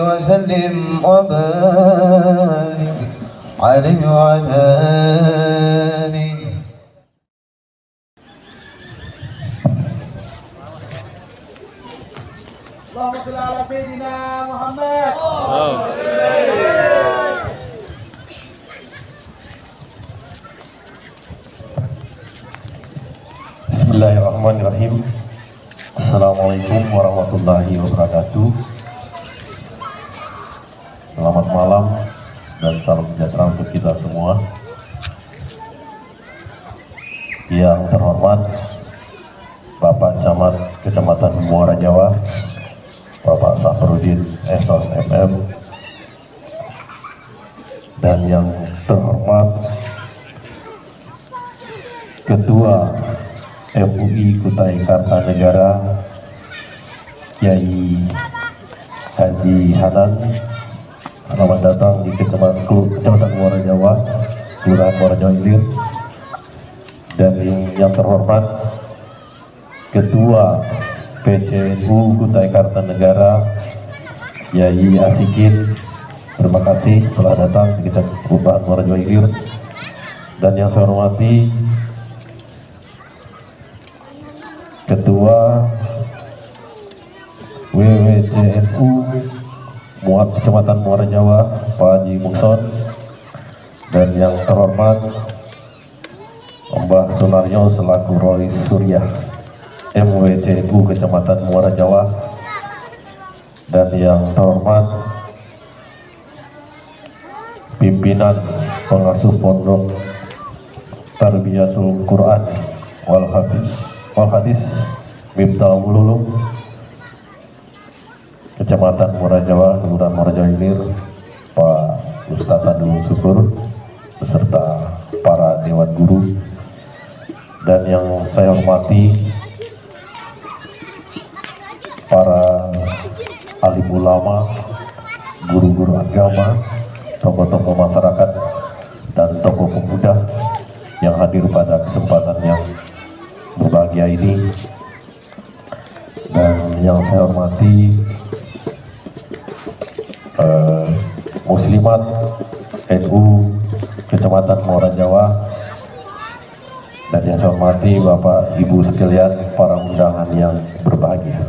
وسلم وبارك عليه وعلى آله. اللهم صل على سيدنا محمد. Bismillahirrahmanirrahim. Assalamualaikum warahmatullahi wabarakatuh. Selamat malam dan salam sejahtera untuk kita semua. Yang terhormat Bapak Camat Kecamatan Muara Jawa, Bapak Safarudin Esos MM, dan yang terhormat Ketua MUI Kutai Kartanegara Kiai Haji Hanan, selamat datang di Kecamatan Muara Jawa, Kelurahan Muara Jawa Ilir. Dan yang terhormat Ketua PCNU Kutai Kartanegara Kiai Asikin, terima kasih telah datang di Kelurahan Muara Jawa Ilir. Dan yang saya hormati Ketua WWCNU Kecamatan Muara Jawa Pak Haji Mungson, dan yang terhormat Mbah Sunaryo selaku Rois Surya MWCNU Kecamatan Muara Jawa, dan yang terhormat pimpinan pengasuh Pondok Tarbiyatul Quran wal Hadis Miftahul Ulum Kecamatan Muara Jawa, Kelurahan Muara Jawa Ilir, Pak Ustadz Adul Syukur beserta para dewan guru, dan yang saya hormati para alim ulama, guru-guru agama, tokoh-tokoh masyarakat, dan tokoh pemuda yang hadir pada kesempatan yang berbahagia ini. Dan yang saya hormati Muslimat NU Kecamatan Muara Jawa, dan yang saya hormati Bapak Ibu sekalian, para undangan yang berbahagia.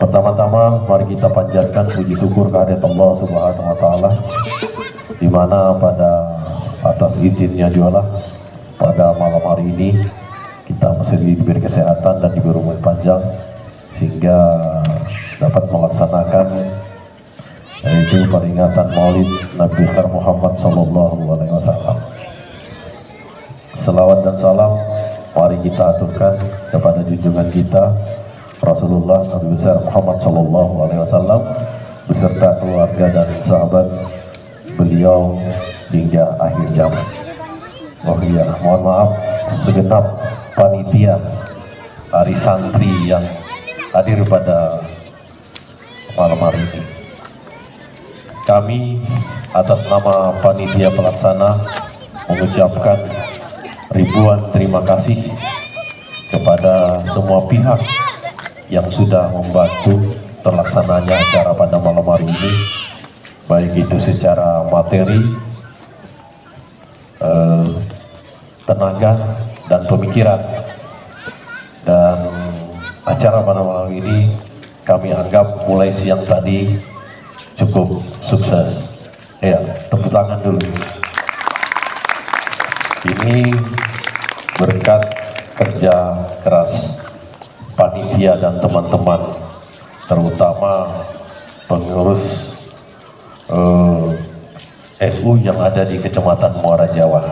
Pertama-tama mari kita panjatkan puji syukur kehadirat Allah Subhanahu wa taala, di mana pada atas izinnya jualah pada malam hari ini kita masih diberi kesehatan dan diberi umur panjang sehingga dapat melaksanakan yaitu peringatan Maulid Nabi besar Muhammad Sallallahu Alaihi Wasallam. Selawat dan salam mari kita aturkan kepada junjungan kita Rasulullah Nabi besar Muhammad Sallallahu Alaihi Wasallam beserta keluarga dan sahabat beliau hingga akhir zaman. Oh iya, mohon maaf segenap panitia hari santri yang hadir pada malam hari ini. Kami atas nama panitia pelaksana mengucapkan ribuan terima kasih kepada semua pihak yang sudah membantu terlaksananya acara pada malam hari ini, baik itu secara materi, tenaga, dan pemikiran. Dan acara pada malam ini kami anggap mulai siang tadi cukup sukses. Ya, tepuk tangan dulu. Ini berkat kerja keras panitia dan teman-teman, terutama pengurus NU yang ada di Kecamatan Muara Jawa,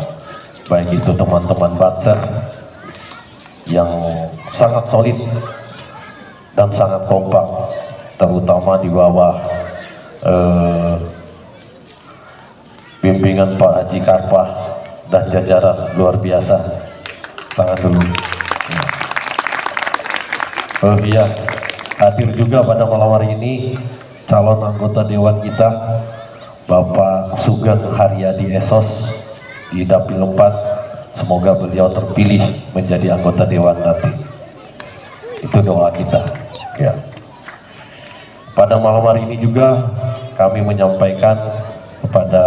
baik itu teman-teman Banser yang sangat solid dan sangat kompak, terutama di bawah bimbingan Pak Haji Karpah dan jajaran luar biasa. Tangan dulu. Oh iya, hadir juga pada malam hari ini calon anggota dewan kita Bapak Sugeng Haryadi Esos di Dapil 4. Semoga beliau terpilih menjadi anggota dewan nanti. Itu doa kita. Ya. Pada malam hari ini juga kami menyampaikan kepada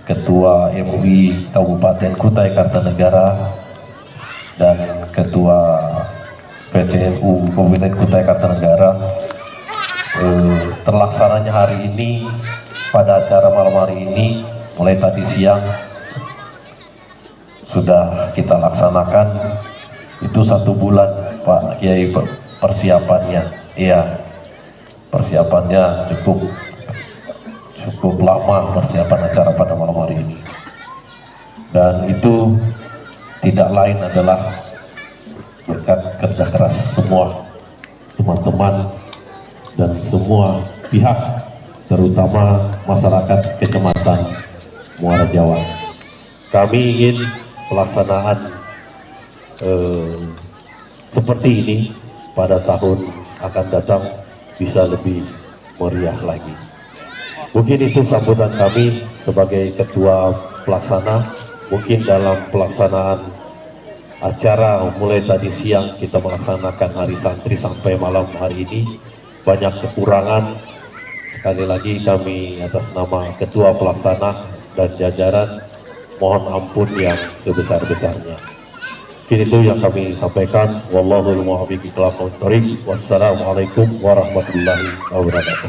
Ketua MUI Kabupaten Kutai Kartanegara dan Ketua PCNU Kabupaten Kutai Kartanegara, terlaksananya hari ini, pada acara malam hari ini mulai tadi siang sudah kita laksanakan. Itu 1 bulan Pak Kiai persiapannya. Iya, persiapannya cukup lama persiapan acara pada malam hari ini, dan itu tidak lain adalah berkat kerja keras semua teman-teman dan semua pihak, terutama masyarakat Kecamatan Muara Jawa. Kami ingin pelaksanaan seperti ini pada tahun akan datang bisa lebih meriah lagi. Mungkin itu sambutan kami sebagai ketua pelaksana. Mungkin dalam pelaksanaan acara mulai tadi siang kita melaksanakan hari santri sampai malam hari ini banyak kekurangan. Sekali lagi kami atas nama ketua pelaksana dan jajaran mohon ampun yang sebesar-besarnya. Mungkin itu yang kami sampaikan. Wallahul muwaffiq ila aqwamit thoriq. Wassalamualaikum warahmatullahi wabarakatuh.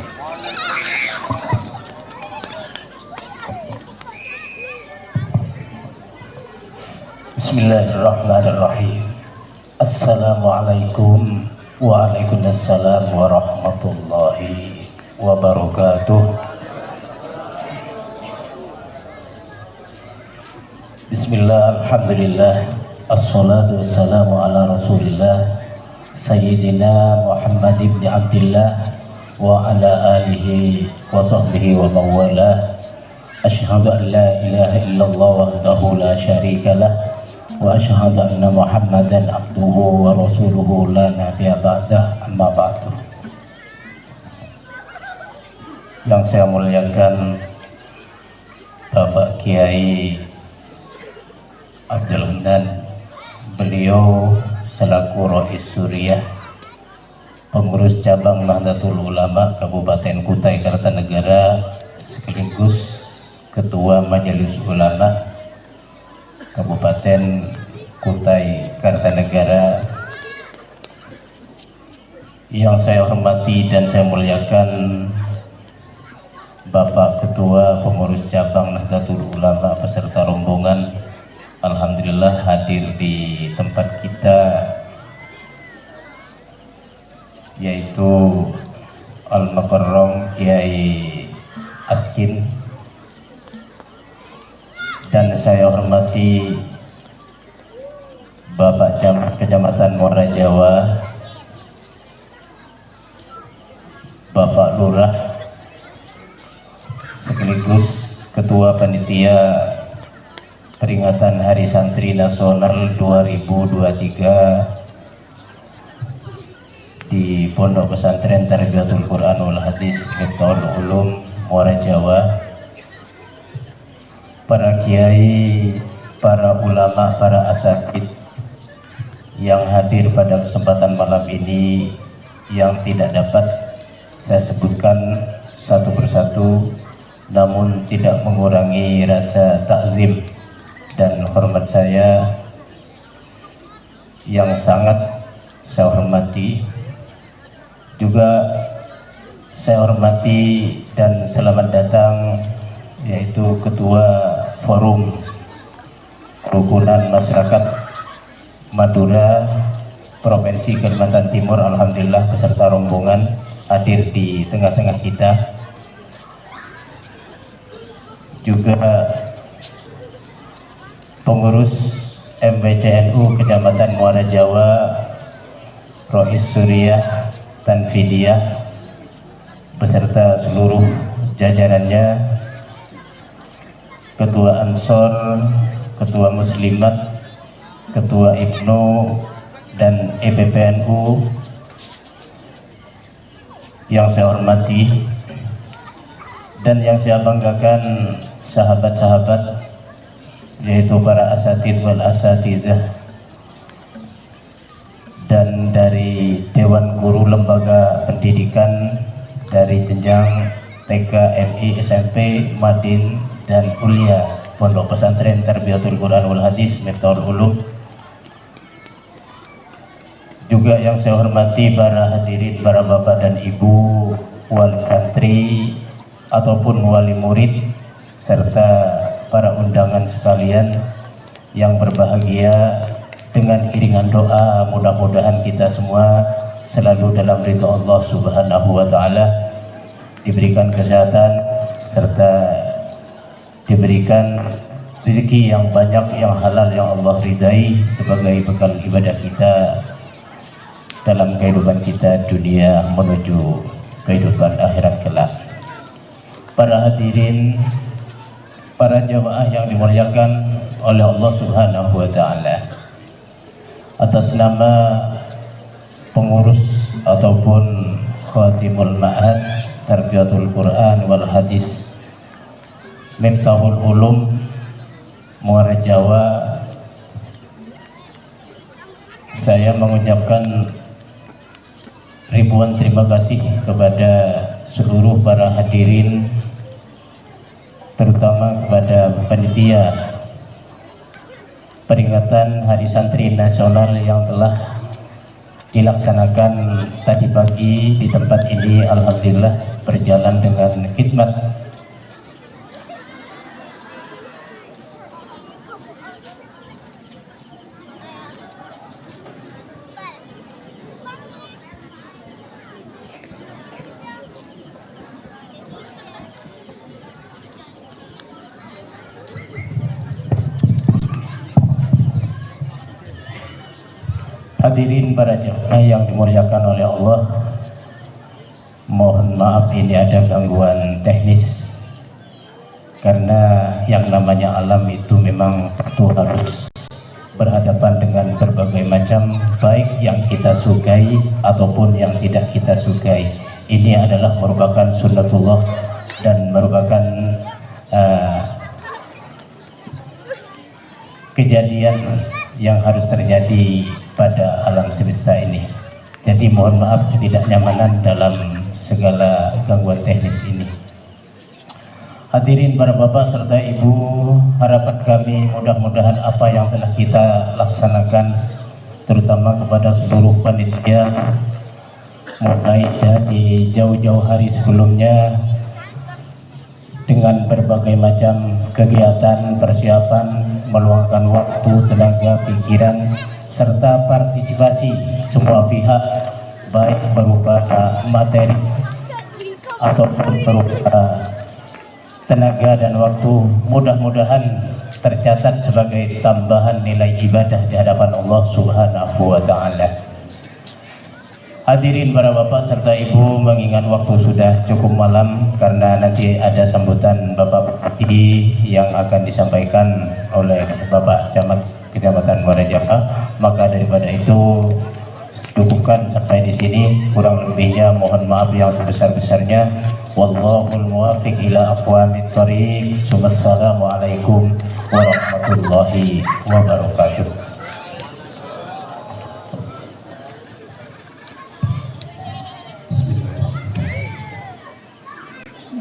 Bismillahirrahmanirrahim. Assalamualaikum waalaikumsalam warahmatullahi wabarakatuh. Bismillah, alhamdulillah, assalatu wassalamu ala rasulillah Sayyidina Muhammad ibn Abdillah wa ala alihi wa sahbihi wa mawalah. Asyhadu an la ilaha illallah wahdahu la syarika lah wa asyhadu anna Muhammadan abduhu wa rasuluhu la nabiyya ba'dah, amma ba'du. Yang saya muliakan Bapak Kiai Abdul Hanan, beliau selaku Rais Suriah, pengurus cabang Nahdlatul Ulama Kabupaten Kutai Kartanegara, sekaligus Ketua Majelis Ulama Kabupaten Kutai Kartanegara. Yang saya hormati dan saya muliakan Bapak Ketua Pengurus Cabang Nahdlatul Ulama beserta rombongan, alhamdulillah hadir di tempat kita, yaitu Al-Mukarram Kiai Askin. Dan saya hormati Bapak Kecamatan Muara Jawa, Bapak Lurah, sekaligus Ketua Panitia Peringatan Hari Santri Nasional 2023 di Pondok Pesantren Tarbiyatul Quranul Hadis Miftahul Ulum Muara Jawa, para kiai, para ulama, para asatid yang hadir pada kesempatan malam ini, yang tidak dapat saya sebutkan satu persatu, namun tidak mengurangi rasa takzim dan hormat saya yang sangat saya hormati. Juga saya hormati dan selamat datang yaitu Ketua Forum Rukunan Masyarakat Madura Provinsi Kalimantan Timur, alhamdulillah beserta rombongan hadir di tengah-tengah kita. Juga pengurus MBCNU Kecamatan Muara Jawa, Rais Suriah Tanfidiyah beserta seluruh jajarannya, Ketua Ansor, Ketua Muslimat, Ketua IPNO dan EPPNU yang saya hormati dan yang saya banggakan, sahabat-sahabat, yaitu para asatid wal asatizah dan dari Dewan Guru Lembaga Pendidikan dari jenjang TK, MI, SMP, Madin, dan Kuliah Pondok Pesantren Tarbiyatul Quran wal Hadis Miftahul Ulum. Juga yang saya hormati para hadirin, para bapak dan ibu, wali santri ataupun wali murid, serta para undangan sekalian yang berbahagia. Dengan iringan doa, mudah-mudahan kita semua selalu dalam ridha Allah Subhanahu wa Ta'ala, diberikan kesehatan serta diberikan rezeki yang banyak, yang halal, yang Allah ridai sebagai bekal ibadah kita dalam kehidupan kita dunia menuju kehidupan akhirat kelak. Para hadirin, para jamaah yang dimuliakan oleh Allah Subhanahu wa Ta'ala, atas nama pengurus ataupun Khatimul Ma'had Tarbiyatul Quran wal Hadis Miftahul Ulum Muara Jawa, saya mengucapkan ribuan terima kasih kepada seluruh para hadirin, terutama kepada panitia peringatan Hari Santri Nasional yang telah dilaksanakan tadi pagi di tempat ini. Alhamdulillah berjalan dengan khidmat. Hadirin para jemaah yang dimuliakan oleh Allah, mohon maaf ini ada gangguan teknis, karena yang namanya alam itu memang tentu harus berhadapan dengan berbagai macam, baik yang kita sukai ataupun yang tidak kita sukai. Ini adalah merupakan sunnatullah dan merupakan kejadian yang harus terjadi pada alam semesta ini. Jadi mohon maaf ketidaknyamanan dalam segala gangguan teknis ini. Hadirin para bapak serta ibu, harapan kami mudah-mudahan apa yang telah kita laksanakan, terutama kepada seluruh panitia, mulai dari jauh-jauh hari sebelumnya dengan berbagai macam kegiatan persiapan, meluangkan waktu, tenaga, pikiran, serta partisipasi semua pihak, baik berupa materi ataupun berupa tenaga dan waktu, mudah-mudahan tercatat sebagai tambahan nilai ibadah di hadapan Allah Subhanahu wa Ta'ala. Hadirin para bapak serta ibu, mengingat waktu sudah cukup malam karena nanti ada sambutan Bapak Bupati yang akan disampaikan oleh Bapak Camat Kecamatan Muara Jawa, maka daripada itu cukupkan sampai di sini. Kurang lebihnya mohon maaf yang sebesar-besarnya. Wallahul muwaffiq ila aqwamit thoriq. Wassalamualaikum warahmatullahi wabarakatuh.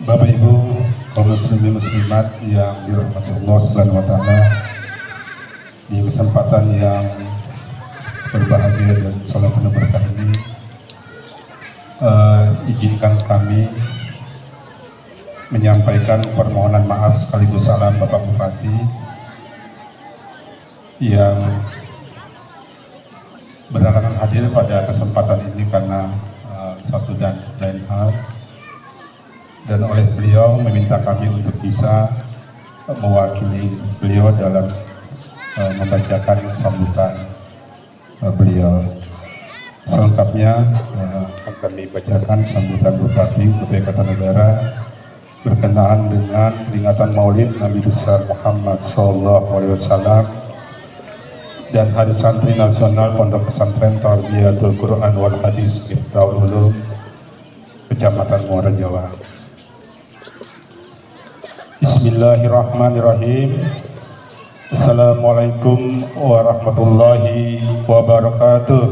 Bapak Ibu kaum muslimin muslimat yang dirahmati Allah Subhanahu wa Ta'ala, di kesempatan yang berbahagia dan salat penuh berkah ini, izinkan kami menyampaikan permohonan maaf sekaligus salam Bapak Bupati yang berhalangan hadir pada kesempatan ini karena satu dan lain hal, dan oleh beliau meminta kami untuk bisa mewakili beliau dalam membacakan sambutan beliau. Selengkapnya akan kami bacakan sambutan Bupati Kutai Kartanegara berkenaan dengan peringatan Maulid Nabi besar Muhammad SAW dan Hari Santri Nasional Pondok Pesantren Tarbiyatul Quran wal Hadis Miftahul Ulum Kecamatan Muara Jawa. Bismillahirrahmanirrahim. Assalamualaikum warahmatullahi wabarakatuh.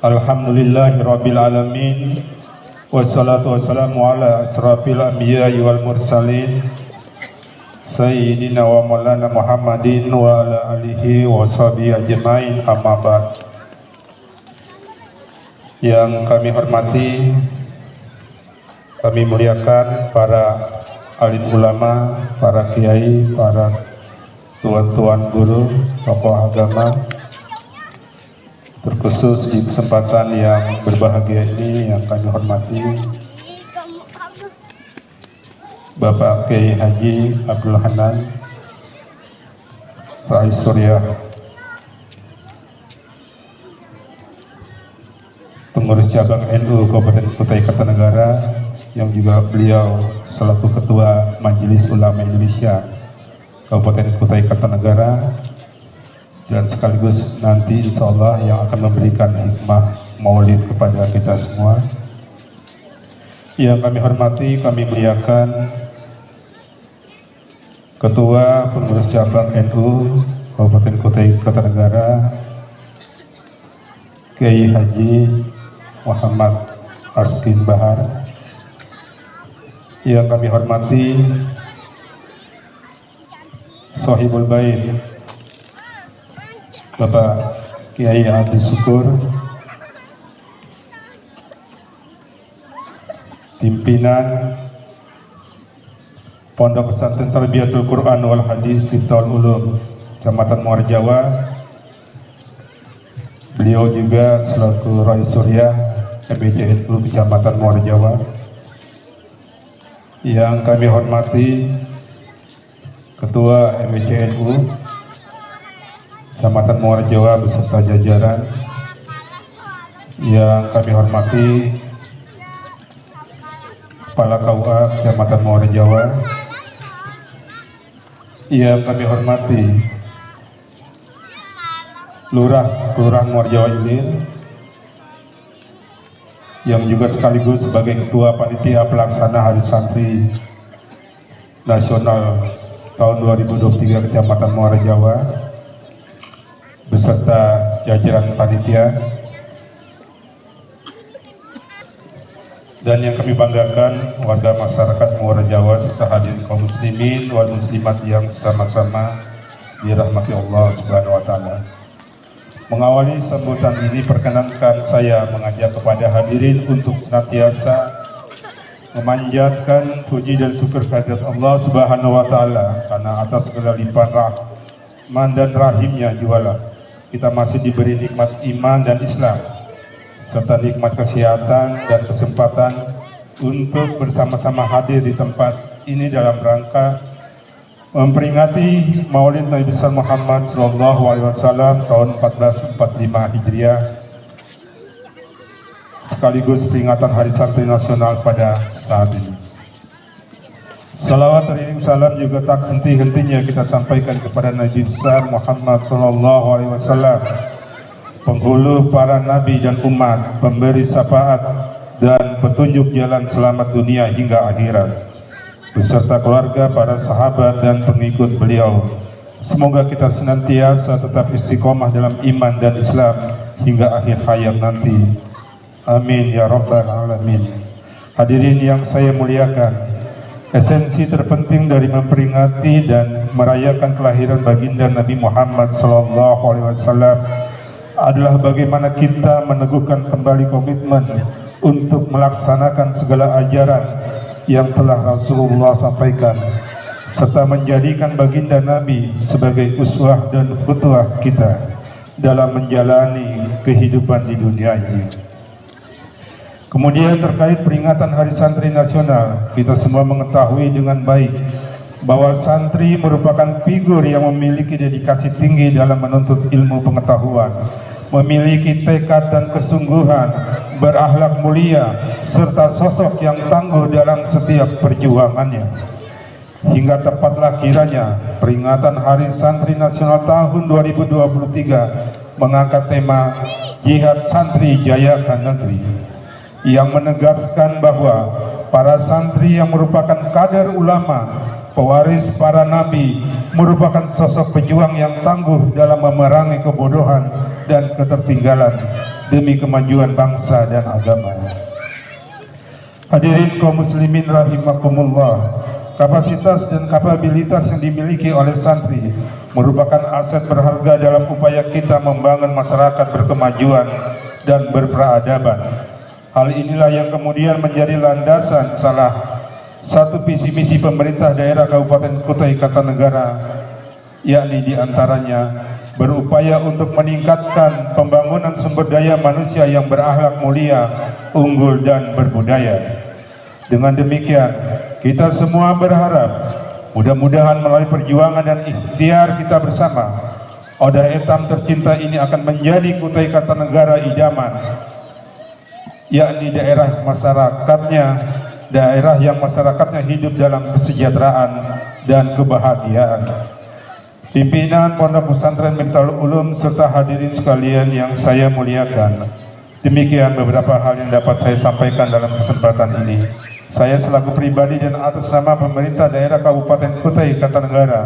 Alhamdulillahirabbil alamin. Wassalatu wassalamu ala asrafil anbiya'i wal mursalin Sayyidina wa maulana Muhammadin wa ala alihi wa sahbihi ajmain, amma ba'd. Yang kami hormati, kami muliakan para alim ulama, para kiai, para tuan-tuan guru, tokoh agama, terkhusus di kesempatan yang berbahagia ini yang kami hormati Bapak Kiai Haji Abdul Hanan Rais Surya, pengurus cabang NU Kabupaten Kutai Kartanegara, yang juga beliau selaku Ketua Majelis Ulama Indonesia Kabupaten Kutai Kartanegara, dan sekaligus nanti insya Allah yang akan memberikan hikmah maulid kepada kita semua. Yang kami hormati, kami muliakan Ketua Pengurus Cabang NU Kabupaten Kutai Kartanegara, Kiai Haji Muhammad Askin Bahar. Yang kami hormati Sohibul Bait Bapak Kiai Abdi Syukur, pimpinan Pondok Pesantren Tarbiyatul Quran wal Hadis Tiftaul Ulum Kecamatan Muara Jawa. Beliau juga selaku Rais Surya MBCNU Kecamatan Muara Jawa. Yang kami hormati Ketua MBCNU Kecamatan Muara Jawa beserta jajaran. Yang kami hormati Kepala KUA Kecamatan Muara Jawa. Yang kami hormati Kelurahan Muara Jawa Ilir, yang juga sekaligus sebagai Ketua Panitia Pelaksana Hari Santri Nasional tahun 2023 Kecamatan Muara Jawa beserta jajaran panitia. Dan yang kami banggakan, warga masyarakat Muara Jawa serta hadirin kaum muslimin wal muslimat yang sama-sama dirahmati Allah Subhanahu wa taala. Mengawali sambutan ini, perkenankan saya mengajak kepada hadirin untuk senantiasa memanjatkan puji dan syukur kehadirat Allah Subhanahu wa taala, karena atas segala limpahan rahman dan rahimnya jualah kita masih diberi nikmat iman dan Islam, serta nikmat kesehatan dan kesempatan untuk bersama-sama hadir di tempat ini dalam rangka memperingati Maulid Nabi besar Muhammad SAW tahun 1445 Hijriah, sekaligus peringatan Hari Santri Nasional pada saat ini. Salawat teriring salam juga tak henti-hentinya kita sampaikan kepada Nabi besar Muhammad SAW, penghulu para nabi dan umat, pemberi syafaat dan petunjuk jalan selamat dunia hingga akhirat, beserta keluarga, para sahabat dan pengikut beliau. Semoga kita senantiasa tetap istiqomah dalam iman dan Islam hingga akhir hayat nanti. Amin ya rabbal alamin. Hadirin yang saya muliakan, esensi terpenting dari memperingati dan merayakan kelahiran baginda Nabi Muhammad SAW adalah bagaimana kita meneguhkan kembali komitmen untuk melaksanakan segala ajaran yang telah Rasulullah sampaikan, serta menjadikan baginda Nabi sebagai uswah dan qudwah kita dalam menjalani kehidupan di dunia ini. Kemudian terkait peringatan Hari Santri Nasional, kita semua mengetahui dengan baik bahwa santri merupakan figur yang memiliki dedikasi tinggi dalam menuntut ilmu pengetahuan, memiliki tekad dan kesungguhan, berakhlak mulia, serta sosok yang tangguh dalam setiap perjuangannya. Hingga tepatlah kiranya peringatan Hari Santri Nasional tahun 2023 mengangkat tema Jihad Santri Jayakan Negeri, yang menegaskan bahwa para santri yang merupakan kader ulama, pewaris para nabi, merupakan sosok pejuang yang tangguh dalam memerangi kebodohan dan ketertinggalan demi kemajuan bangsa dan agama. Hadirin kaum muslimin rahimakumullah, kapasitas dan kapabilitas yang dimiliki oleh santri merupakan aset berharga dalam upaya kita membangun masyarakat berkemajuan dan berperadaban. Hal inilah yang kemudian menjadi landasan salah satu visi misi pemerintah daerah Kabupaten Kutai Kartanegara, yakni diantaranya berupaya untuk meningkatkan pembangunan sumber daya manusia yang berakhlak mulia, unggul dan berbudaya. Dengan demikian, kita semua berharap mudah-mudahan melalui perjuangan dan ikhtiar kita bersama, Odah Etam tercinta ini akan menjadi Kutai Kartanegara idaman, yakni daerah yang masyarakatnya hidup dalam kesejahteraan dan kebahagiaan. Pimpinan Pondok Pesantren Miftahul Ulum serta hadirin sekalian yang saya muliakan, demikian beberapa hal yang dapat saya sampaikan dalam kesempatan ini. Saya selaku pribadi dan atas nama pemerintah daerah Kabupaten Kutai Kartanegara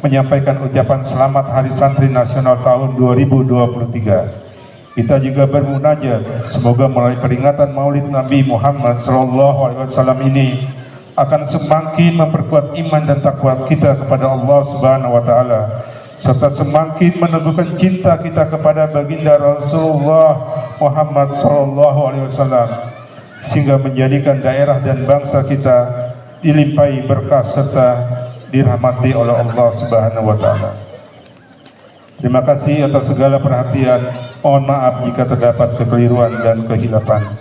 menyampaikan ucapan selamat Hari Santri Nasional tahun 2023. Kita juga bermunajat semoga melalui peringatan Maulid Nabi Muhammad SAW ini akan semakin memperkuat iman dan takwa kita kepada Allah Subhanahu wa taala, serta semakin meneguhkan cinta kita kepada baginda Rasulullah Muhammad SAW, sehingga menjadikan daerah dan bangsa kita dilimpahi berkah serta dirahmati oleh Allah Subhanahu wa taala. Terima kasih atas segala perhatian. Mohon maaf jika terdapat kekeliruan dan kehilapan.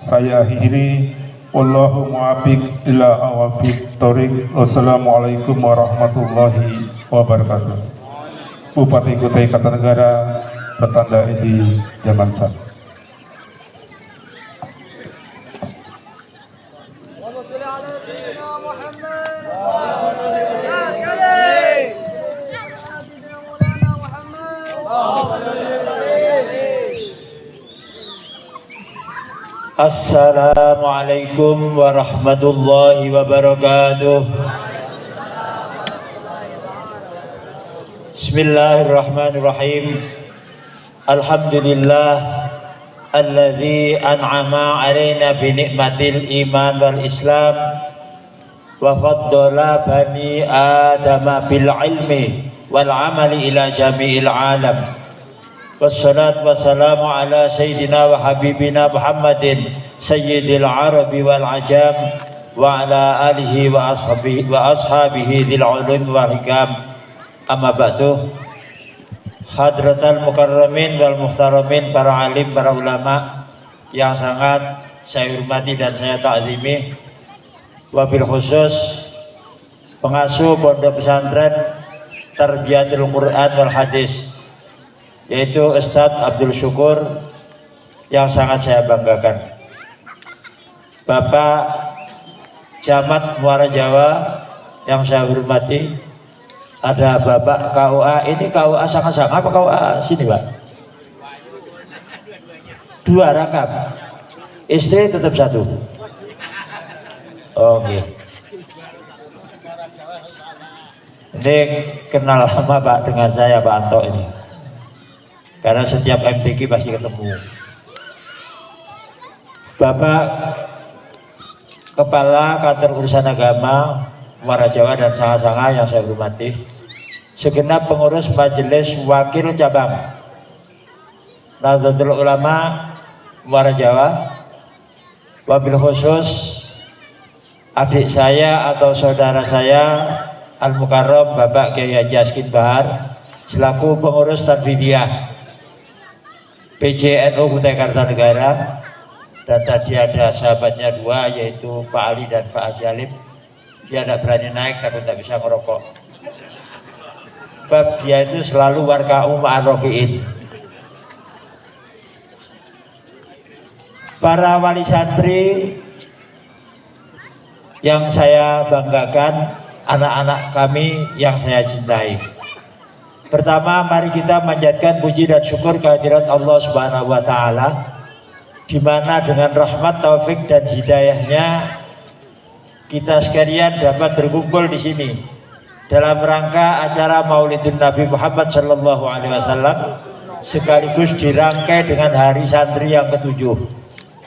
Saya akhiri. Wallahu muwaffiq ila aqwamit thoriq. Wassalamualaikum warahmatullahi wabarakatuh. Bupati Kutai Kartanegara, Petanda Edi Jamansa. Assalamualaikum warahmatullahi wabarakatuh. Bismillahirrahmanirrahim. Alhamdulillah alladzi an'ama 'alaina bi ni'matil iman wal islam wa faddala bani adama bil ilmi wal amali ila jami'il alam. Wassalatu wassalamu ala sayyidina wa habibina Muhammadin sayyidil arabi wal ajam wa ala alihi wa ashabihi dhil ulum wal hikam. Amma ba'du. Hadratal mukarramin wal muhtaramin, para alim, para ulama yang sangat saya hormati dan saya ta'zimi, wabil khusus pengasuh Pondok Pesantren Tarbiyatul Quran wal Hadis, yaitu Ustadz Abdul Syukur, yang sangat saya banggakan. Bapak Camat Muara Jawa yang saya hormati, ada Bapak KUA. Ini KUA sangat-sangat apa KUA sini Pak? Dua rangkap. Istri tetap satu. Oke. Ini kenal lama Pak dengan saya Pak Anto ini, karena setiap MTQ pasti ketemu. Bapak Kepala Kantor Urusan Agama Muara Jawa dan sangat-sangat yang saya hormati, segenap pengurus Majelis Wakil Cabang Nahdlatul Ulama Muara Jawa, wabil khusus adik saya atau saudara saya Al-Mukarram Bapak Kiai Haji Askin Bahar selaku pengurus Tanfidiyah PJNU Kutai Kartanegara, dan tadi ada sahabatnya dua, yaitu Pak Ali dan Pak Haji Alim. Dia tidak berani naik tapi tidak bisa merokok, sebab dia itu selalu warka'u ma'ar rofi'in. Para wali santri yang saya banggakan, anak-anak kami yang saya cintai. Pertama, mari kita manjatkan puji dan syukur kehadirat Allah Subhanahu wa taala, di mana dengan rahmat, taufik dan hidayahnya kita sekalian dapat berkumpul di sini dalam rangka acara Maulidun Nabi Muhammad Sallallahu Alaihi Wasallam, sekaligus dirangkai dengan Hari Santri yang ke-7.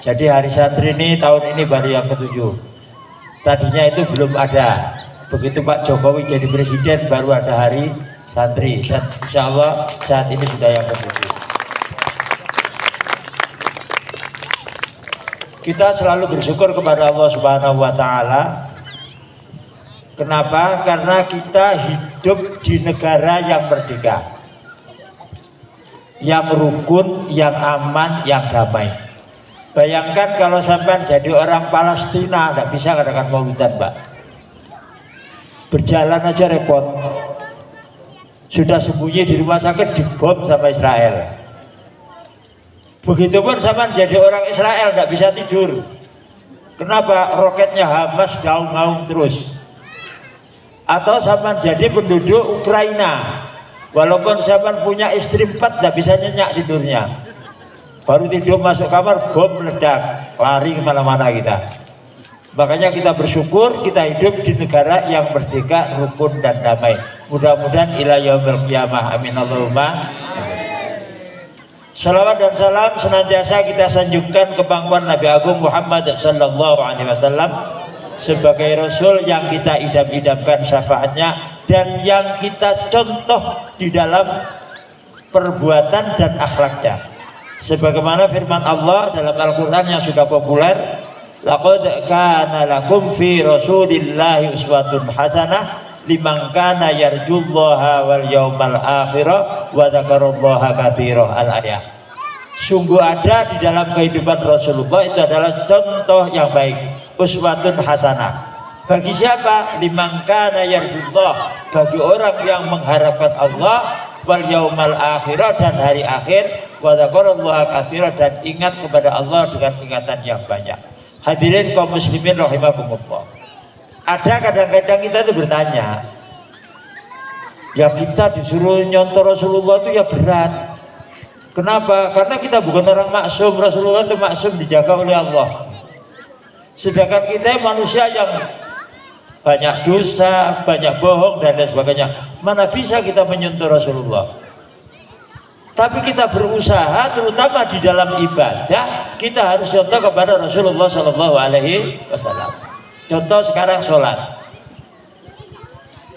Jadi Hari Santri ini tahun ini baru yang ke-7. Tadinya itu belum ada. Begitu Pak Jokowi jadi presiden baru ada Hari Santri, dan insya Allah saat ini sudah yang ke-7. Kita selalu bersyukur kepada Allah Subhanahu wa Ta'ala. Kenapa? Karena kita hidup di negara yang merdeka, yang rukun, yang aman, yang damai. Bayangkan kalau sampai jadi orang Palestina, tidak bisa katakan maulidan, Mbak. Berjalan aja repot. Sudah sembunyi di rumah sakit dibom sama Israel. Begitupun sama jadi orang Israel tidak bisa tidur. Kenapa? Roketnya Hamas gaung-gaung terus. Atau sama jadi penduduk Ukraina, walaupun sama punya istri 4 tidak bisa nyenyak tidurnya. Baru tidur masuk kamar bom meledak, lari kemana-mana kita. Makanya kita bersyukur kita hidup di negara yang merdeka, rukun dan damai. Mudah-mudahan ila yaumil qiyamah. Amin Allahumma. Salawat dan salam senantiasa kita sanjungkan ke pangkuan Nabi Agung Muhammad Sallallahu Alaihi Wasallam sebagai Rasul yang kita idam-idamkan syafaatnya dan yang kita contoh di dalam perbuatan dan akhlaknya. Sebagaimana firman Allah dalam Al-Quran yang sudah populer, laqad kana lakum fi rasulillahi uswatun hasanah liman kana yarjullaha wal yaumal akhirah wa dzakarallaha katsira. Al-ayat. Sungguh ada di dalam kehidupan Rasulullah itu adalah contoh yang baik, uswatun hasanah. Bagi siapa? Liman kana yarjullah, bagi orang yang mengharapkan Allah, wal yaumal akhirah, dan hari akhir, wa dzakarallaha katsira, dan ingat kepada Allah dengan ingatan yang banyak. Hadirin kaum muslimin rahimakumullah. Ada kadang-kadang kita itu bertanya, ya kita disuruh nyontoh Rasulullah itu ya berat. Kenapa? Karena kita bukan orang maksum. Rasulullah itu maksum, dijaga oleh Allah. Sedangkan kita manusia yang banyak dosa, banyak bohong dan lain sebagainya. Mana bisa kita menyentuh Rasulullah? Tapi kita berusaha, terutama di dalam ibadah, kita harus contoh kepada Rasulullah Sallallahu Alaihi Wasallam. Contoh sekarang sholat.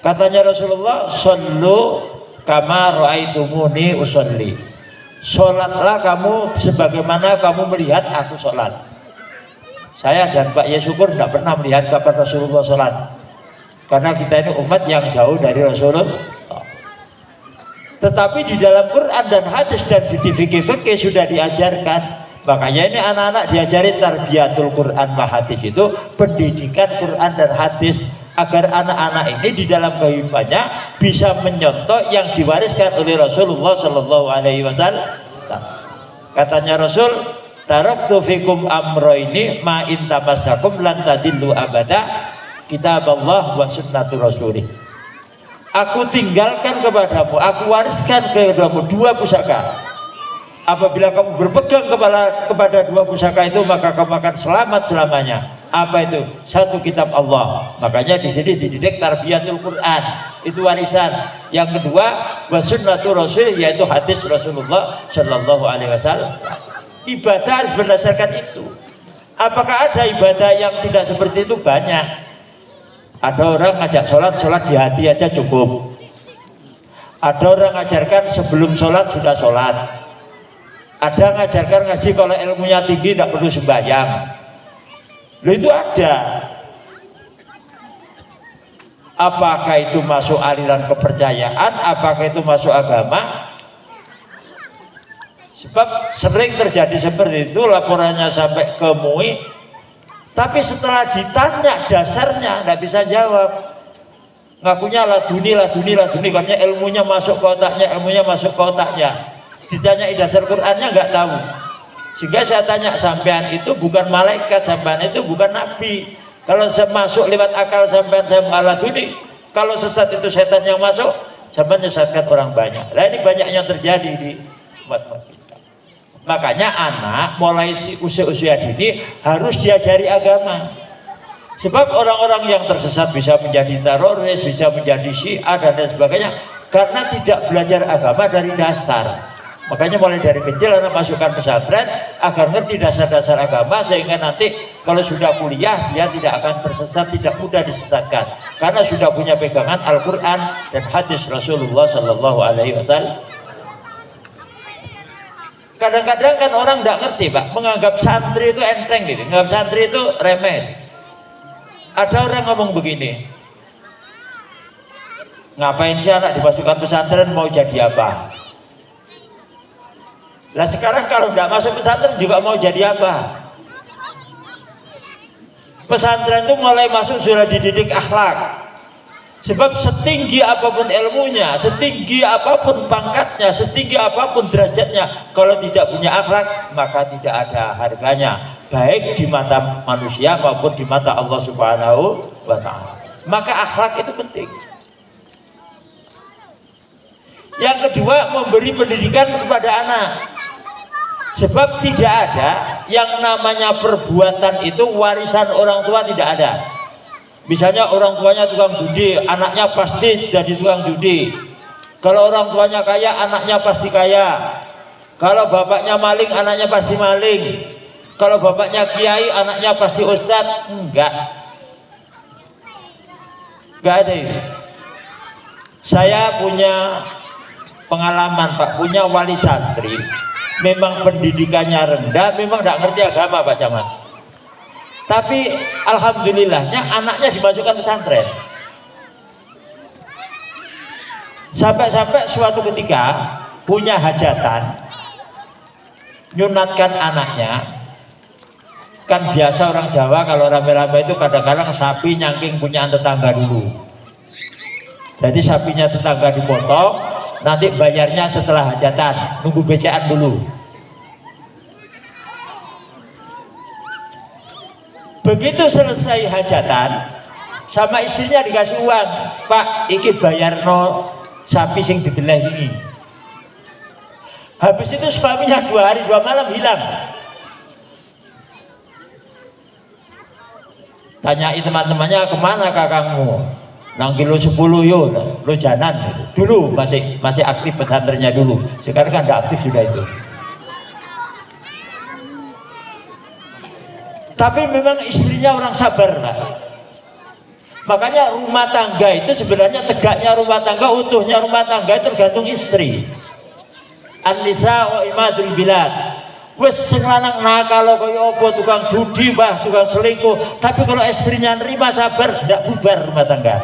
Katanya Rasulullah, "Shollu kama ra'aitumuni usolli." Sholatlah kamu sebagaimana kamu melihat aku sholat. Saya dan Pak Yesukur tidak pernah melihat kapan Rasulullah sholat, karena kita ini umat yang jauh dari Rasulullah. Tetapi di dalam Quran dan hadis dan fikih sudah diajarkan. Makanya ini anak-anak diajari tarbiyatul Quran wa hadis, itu pendidikan Quran dan hadis, agar anak-anak ini di dalam kehidupannya bisa menyontoh yang diwariskan oleh Rasulullah Sallallahu Alaihi Wasallam. Katanya Rasul, taraktu fikum amroini ma in tamassakum lan tadillu abada, kitab Allah wa sunnatu rasulih. Aku tinggalkan kepadamu, aku wariskan kepadamu 2 pusaka. Apabila kamu berpegang kepada 2 pusaka itu, maka kamu akan selamat selamanya. Apa itu? 1 kitab Allah. Makanya di sini dididik tarbiyatul Quran, itu warisan. Yang kedua, wa sunnatu rasul, yaitu hadis Rasulullah Sallallahu Alaihi Wasallam. Ibadah harus berdasarkan itu. Apakah ada ibadah yang tidak seperti itu? Banyak. Ada orang ngajak sholat di hati aja cukup. Ada orang ngajarkan sebelum sholat sudah sholat. Ada ngajarkan ngaji kalau ilmunya tinggi tidak perlu sembahyang. Loh, itu ada. Apakah itu masuk aliran kepercayaan? Apakah itu masuk agama? Sebab sering terjadi seperti itu, laporannya sampai ke MUI, tapi setelah ditanya dasarnya tidak bisa jawab. Ngakunya laduni, katanya ilmunya masuk ke otaknya, Ditanya dasar Qurannya nggak tahu. Sehingga saya tanya, sampean itu bukan malaikat, sampean itu bukan nabi. Kalau saya masuk lewat akal sampean saya mengaladuni, kalau sesat itu setan yang masuk, sampean menyesatkan orang banyak. Nah, ini banyak yang terjadi di umat-umat kita. Makanya anak mulai usia dini harus diajari agama. Sebab orang-orang yang tersesat bisa menjadi teroris, bisa menjadi Syiah dan lain sebagainya karena tidak belajar agama dari dasar. Makanya mulai dari kecil anak masukkan pesantren agar ngerti dasar-dasar agama, sehingga nanti kalau sudah kuliah dia tidak akan tersesat, tidak mudah disesatkan karena sudah punya pegangan Al-Quran dan hadis Rasulullah Sallallahu Alaihi Wasallam. Kadang-kadang kan orang tidak ngerti Pak, menganggap santri itu enteng gitu, menganggap santri itu remeh. Ada orang ngomong begini, ngapain sih anak dimasukkan pesantren, mau jadi apa? Nah sekarang kalau tidak masuk pesantren juga mau jadi apa? Pesantren itu mulai masuk sudah dididik akhlak. Sebab setinggi apapun ilmunya, setinggi apapun pangkatnya, setinggi apapun derajatnya, kalau tidak punya akhlak maka tidak ada harganya, baik di mata manusia maupun di mata Allah Subhanahu wa Ta'ala. Maka akhlak itu penting. Yang kedua, memberi pendidikan kepada anak. Sebab tidak ada yang namanya perbuatan itu warisan orang tua, tidak ada. Misalnya orang tuanya tukang judi, anaknya pasti jadi tukang judi. Kalau orang tuanya kaya, anaknya pasti kaya. Kalau bapaknya maling, anaknya pasti maling. Kalau bapaknya kiai, anaknya pasti ustadz. Enggak ada itu. Saya punya pengalaman Pak, punya wali santri. Memang pendidikannya rendah, memang tidak ngerti agama Pak Camat. Tapi alhamdulillahnya anaknya dimasukkan pesantren. Sampai-sampai suatu ketika punya hajatan, nyunatkan anaknya. Kan biasa orang Jawa kalau rame-rame itu kadang-kadang sapi nyangking punya tetangga dulu. Jadi sapinya tetangga dipotong, nanti bayarnya setelah hajatan, nunggu becaan dulu. Begitu selesai hajatan, sama istrinya dikasih uang, Pak, iki bayar no sapi sing dideleh ini. Habis itu suaminya 2 hari 2 malam hilang. Tanyai teman-temannya, kemana kakakmu? Nang kilo 10 yo, lo janan. Dulu masih aktif pesantrennya dulu. Sekarang kan tidak aktif sudah itu. Tapi memang istrinya orang sabar Pak. Makanya rumah tangga itu sebenarnya tegaknya rumah tangga, utuhnya rumah tangga itu tergantung istri. An-nisa wa imadul bilad. Wes sing lanang nakal kaya apa, tukang judi bah, tukang selingkuh, tapi kalau istrinya nerima sabar, tidak bubar rumah tangga.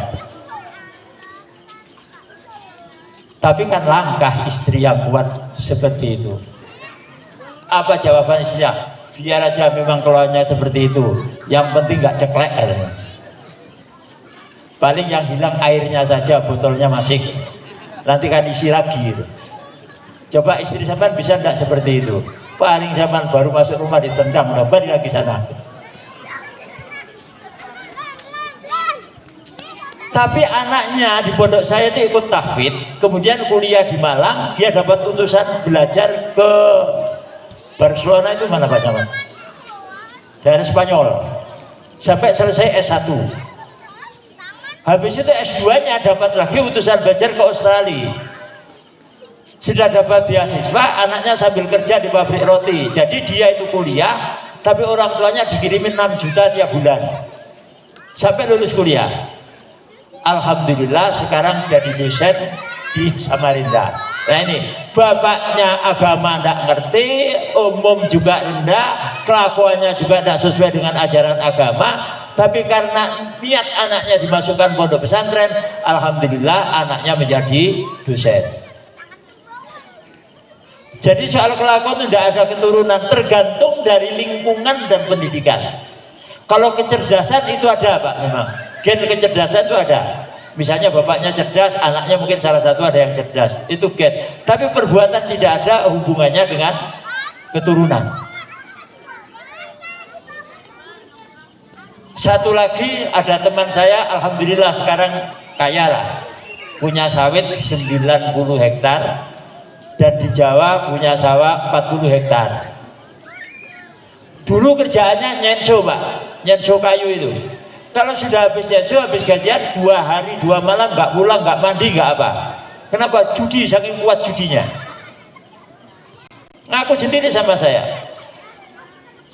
Tapi kan langkah istri yang kuat seperti itu. Apa jawaban istrinya? Biar aja memang keluarnya seperti itu, yang penting nggak ceklek. Paling yang hilang airnya saja, botolnya masih, nanti kan isi lagi. Coba istri sampean bisa enggak seperti itu? Paling zaman baru masuk rumah ditendang, udah balik lagi sana. Tapi anaknya di pondok saya itu ikut tahfidz, kemudian kuliah di Malang, dia dapat utusan belajar ke Barcelona, itu mana Pak Camat? Daerah Spanyol. Sampai selesai S1. Habis itu S2-nya dapat lagi utusan belajar ke Australia. Sudah dapat beasiswa, anaknya sambil kerja di pabrik roti. Jadi dia itu kuliah, tapi orang tuanya dikirimin 6 juta tiap bulan. Sampai lulus kuliah. Alhamdulillah sekarang jadi dosen di Samarinda. Nah ini, bapaknya agama tidak ngerti, umum juga rendah, kelakuannya juga tidak sesuai dengan ajaran agama, tapi karena niat anaknya dimasukkan pondok pesantren, alhamdulillah anaknya menjadi dosen. Jadi soal kelakuan itu tidak ada keturunan, tergantung dari lingkungan dan pendidikan. Kalau kecerdasan itu ada Pak, memang gen kecerdasan itu ada. Misalnya bapaknya cerdas, anaknya mungkin salah satu ada yang cerdas, itu gen. Tapi perbuatan tidak ada hubungannya dengan keturunan. Satu lagi, ada teman saya, alhamdulillah sekarang kaya lah, punya sawit 90 hektar, dan di Jawa punya sawah 40 hektar. Dulu kerjaannya nyenso Pak, nyenso kayu itu. Kalau sudah habis gajian 2 hari 2 malam nggak pulang, nggak mandi, nggak apa. Kenapa? Judi, saking kuat judinya. Ngaku sendiri sama saya.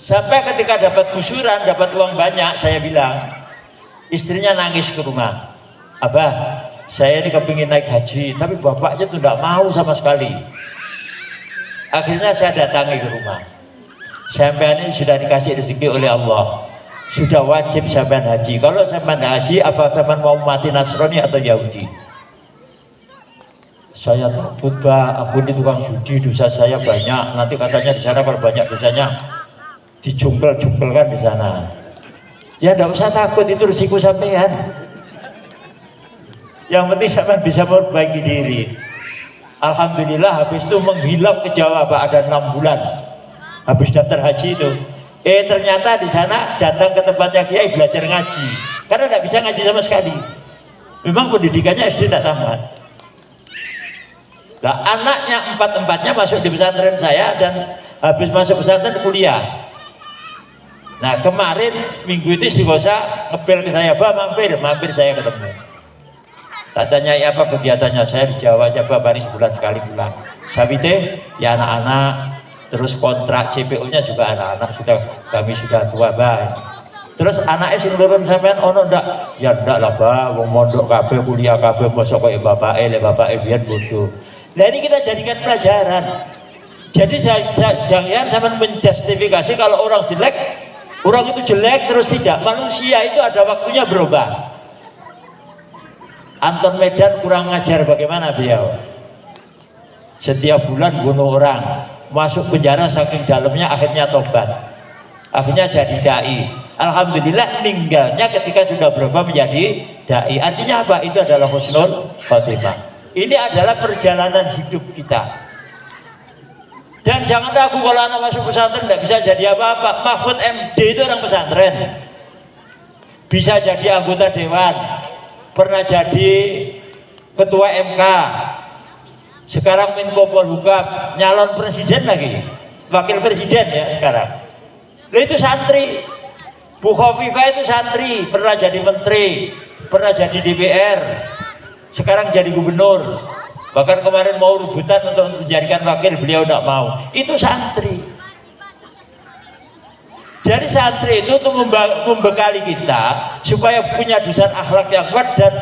Sampai ketika dapat gusuran, dapat uang banyak, saya bilang, istrinya nangis ke rumah. Abah, saya ini kepingin naik haji, tapi bapaknya tuh tidak mau sama sekali. Akhirnya saya datangi ke rumah. Sampean ini sudah dikasih rezeki oleh Allah, sudah wajib sampean haji. Kalau sampean haji, apa sampean mau mati Nasrani atau Yahudi? Saya takut, Pak, aku ini tukang judi, dosa saya banyak. Nanti katanya di sana kalau banyak dosanya dijungkel-jungkelkan di sana. Ya tidak usah takut, itu risiko sampean. Yang penting sampean bisa memperbaiki diri. Alhamdulillah habis itu menghilang ke Jawa, Pak, ada 6 bulan. Habis daftar haji itu. Ternyata di sana datang ke tempatnya kiai belajar ngaji. Karena tidak bisa ngaji sama sekali. Memang pendidikannya SD tidak tamat. Nah, anaknya 4-empatnya masuk di pesantren saya dan habis masuk pesantren kuliah. Nah, kemarin minggu itu istiqosa ngepel ke saya, Pak, mampir saya ketemu. Tak tanya apa kegiatannya, saya di Jawa aja, Pak, paling sebulan sekali pulang. Sabite ya anak-anak, terus kontrak CPO-nya juga anak-anak, kami sudah tua, Pak. Terus anaknya sing turun sampean ono ndak? Ya ndak lah, Pak, wong mondok kabeh, kuliah kabeh, mosok koyo bapake, bapake biyen bodoh. Nah, ini kita jadikan pelajaran. Jadi jangan sampean menjustifikasi kalau orang jelek, orang itu jelek terus tidak. Manusia itu ada waktunya berubah. Anton Medan kurang ngajar bagaimana beliau? Setiap bulan bunuh orang, masuk penjara saking dalamnya, akhirnya tobat, akhirnya jadi dai. Alhamdulillah meninggalnya ketika sudah berubah menjadi dai. Artinya apa? Itu adalah husnul khotimah. Ini adalah perjalanan hidup kita. Dan jangan ragu kalau anak masuk pesantren tidak bisa jadi apa-apa. Mahfud MD itu orang pesantren, bisa jadi anggota dewan, pernah jadi ketua MK, sekarang Menko Polhukam, nyalon presiden lagi, wakil presiden ya sekarang. Nah, itu santri. Bu Khofifah itu santri, pernah jadi menteri, pernah jadi DPR, sekarang jadi gubernur. Bahkan kemarin mau rebutan untuk menjadikan wakil, beliau tidak mau. Itu santri. Jadi santri itu untuk membekali kita supaya punya dasar akhlak yang kuat dan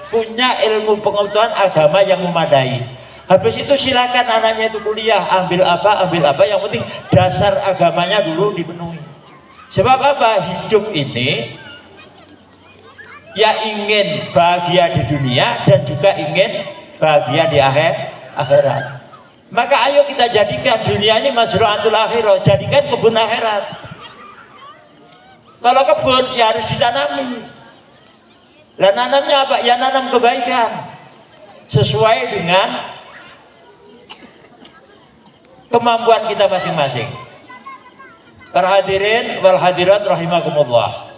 punya ilmu pengetahuan agama yang memadai. Habis itu silakan anaknya itu kuliah, ambil apa, yang penting dasar agamanya dulu dipenuhi. Sebab apa? Hidup ini ya ingin bahagia di dunia dan juga ingin bahagia di akhirat. Maka ayo kita jadikan dunia ini mazru'atul akhirah, jadikan kebun akhirat. Kalau kebun ya harus ditanami. Lah nanamnya apa? Ya nanam kebaikan sesuai dengan kemampuan kita masing-masing. Para hadirin wal hadirat rahimakumullah.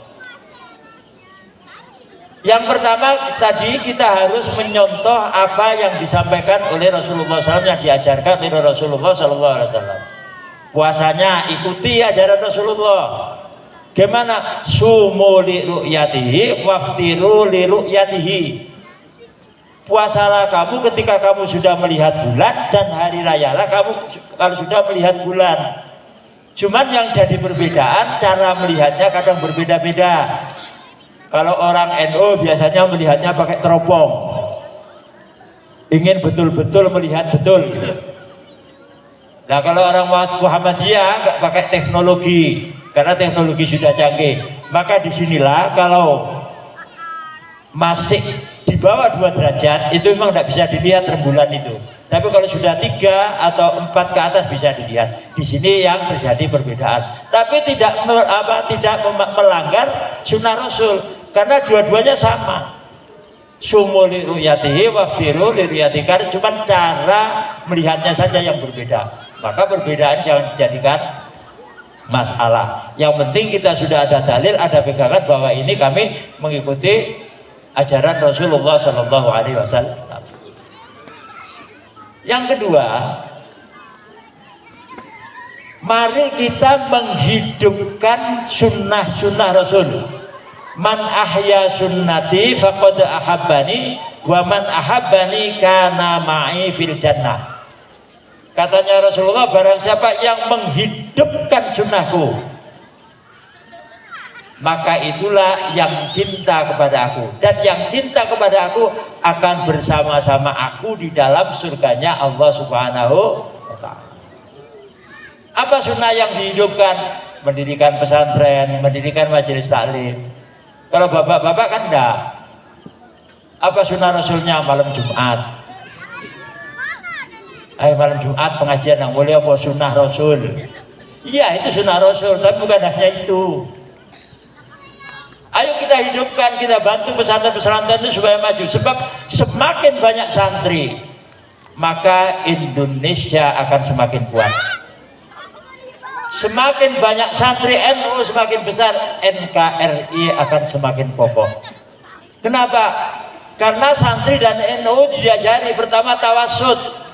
Yang pertama tadi kita harus menyontoh apa yang disampaikan oleh Rasulullah SAW, yang diajarkan oleh Rasulullah SAW. Puasanya ikuti ajaran Rasulullah. Gimana? Sumu li ru'yatihi waftiru li ru'yatihi. Puasalah kamu ketika kamu sudah melihat bulan, dan hari rayalah kamu kalau sudah melihat bulan. Cuman yang jadi perbedaan cara melihatnya kadang berbeda-beda. Kalau orang NU biasanya melihatnya pakai teropong, ingin betul-betul melihat betul gitu. Nah kalau orang Muhammadiyah nggak pakai teknologi, karena teknologi sudah canggih. Maka disinilah kalau masih di bawah 2 derajat itu memang tidak bisa dilihat rembulan itu. Tapi kalau sudah 3 atau 4 ke atas bisa dilihat. Di sini yang terjadi perbedaan. Tapi tidak melanggar sunnah Rasul. Karena dua-duanya sama. Sumu li ru'yatihi waftiru li ru'yatihi. Cuma cara melihatnya saja yang berbeda. Maka perbedaan jangan dijadikan masalah. Yang penting kita sudah ada dalil, ada pegangan bahwa ini kami mengikuti ajaran Rasulullah SAW. Yang kedua, mari kita menghidupkan sunnah-sunnah Rasul. man ahya sunnati faqad ahabbani wa man ahabbani kana ma'i fil jannah. Katanya Rasulullah, barang siapa yang menghidupkan sunnahku, maka itulah yang cinta kepada aku, dan yang cinta kepada aku akan bersama-sama aku di dalam surganya Allah Subhanahu wa ta'ala. Apa sunnah yang dihidupkan? Mendirikan pesantren, mendirikan majelis taklim. Kalau bapak-bapak kan enggak. Apa sunnah Rasulnya? Malam Jumat. Ayo malam Jumat pengajian yang boleh, apa sunnah Rasul? Iya, itu sunnah Rasul, tapi bukan hanya itu. Ayo kita hidupkan, kita bantu pesantren-pesantren itu supaya maju. Sebab semakin banyak santri, maka Indonesia akan semakin kuat. Semakin banyak santri NU semakin besar, NKRI akan semakin kokoh. Kenapa? Karena santri dan NU diajari pertama tawasud.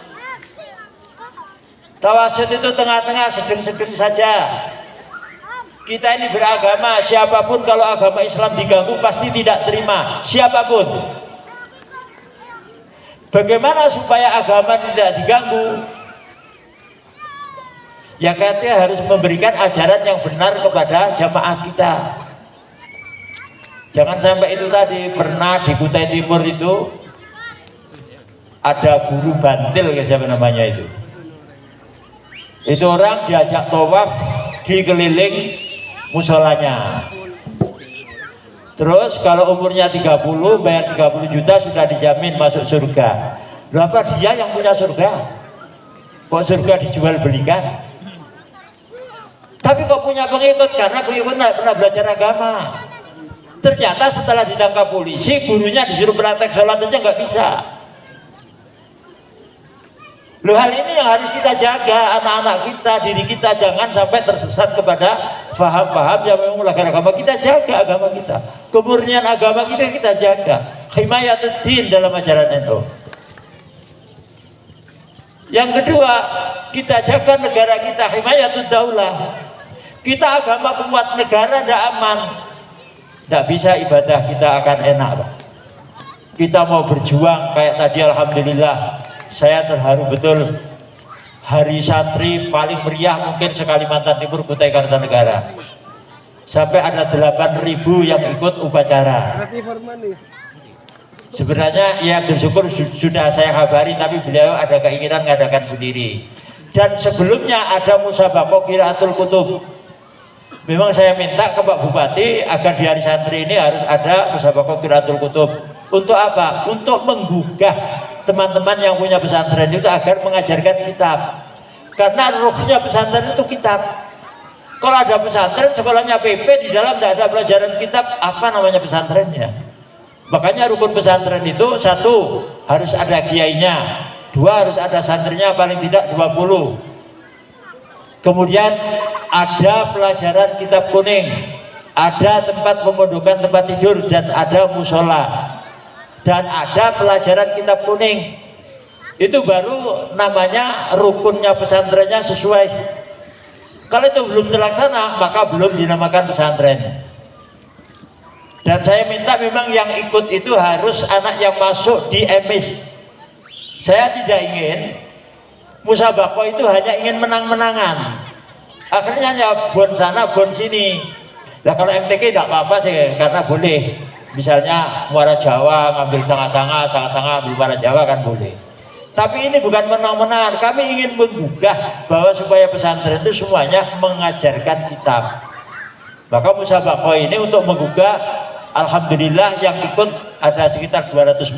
Tawasud itu tengah-tengah, sedeng-sedeng saja. Kita ini beragama, siapapun kalau agama Islam diganggu pasti tidak terima, siapapun. Bagaimana supaya agama tidak diganggu? Ya kita harus memberikan ajaran yang benar kepada jamaah kita. Jangan sampai itu tadi, pernah di Kutai Timur itu ada guru bantil, siapa namanya itu. Itu orang diajak tawaf di keliling musolanya. Terus kalau umurnya 30, bayar 30 juta sudah dijamin masuk surga. Loh, apa dia yang punya surga? Kok surga dijual belikan? Tapi kok punya pengikut? Karena pengikut pernah belajar agama. Ternyata setelah ditangkap polisi, gurunya disuruh praktek sholat aja nggak bisa. Loh, hal ini yang harus kita jaga, anak-anak kita, diri kita, jangan sampai tersesat kepada paham-paham yang memang melanggar agama. Kita jaga agama kita, kemurnian agama kita jaga. Himayatuddin dalam ajaran NU. Yang kedua, kita jaga negara kita, himayatud daulah. Kita agama kuat, negara tidak aman, tidak bisa ibadah kita akan enak, Pak. Kita mau berjuang kayak tadi, alhamdulillah. Saya terharu betul, hari santri paling meriah mungkin se-Kalimantan Timur, Kutai Kartanegara. Sampai ada 8.000 yang ikut upacara. Sebenarnya ya bersyukur sudah saya kabari, tapi beliau ada keinginan mengadakan sendiri. Dan sebelumnya ada musabaqah qiraatul kutub. Memang saya minta ke Pak Bupati agar di hari santri ini harus ada musabaqah qiraatul kutub. Untuk apa? Untuk menggugah teman-teman yang punya pesantren itu agar mengajarkan kitab. Karena ruhnya pesantren itu kitab. Kalau ada pesantren, sekolahnya PP, di dalam tidak ada pelajaran kitab, apa namanya pesantrennya? Makanya rukun pesantren itu, 1 harus ada kiainya, 2 harus ada santrinya paling tidak 20. Kemudian ada pelajaran kitab kuning, ada tempat pemondokan, tempat tidur, dan ada musola. Dan ada pelajaran kitab kuning. Itu baru namanya rukunnya pesantrennya sesuai. Kalau itu belum terlaksana, maka belum dinamakan pesantren. Dan saya minta memang yang ikut itu harus anak yang masuk di MIS. Saya tidak ingin musabaqah itu hanya ingin menang-menangan. Akhirnya ya bon sana, bon sini. Nah kalau MTQ tidak apa-apa sih, karena boleh. Misalnya muara Jawa ngambil sanga-sanga ambil muara Jawa kan boleh. Tapi ini bukan menang-menangan. Kami ingin menggugah bahwa supaya pesantren itu semuanya mengajarkan kitab. Maka musabaqah ini untuk menggugah, alhamdulillah yang ikut ada sekitar 240.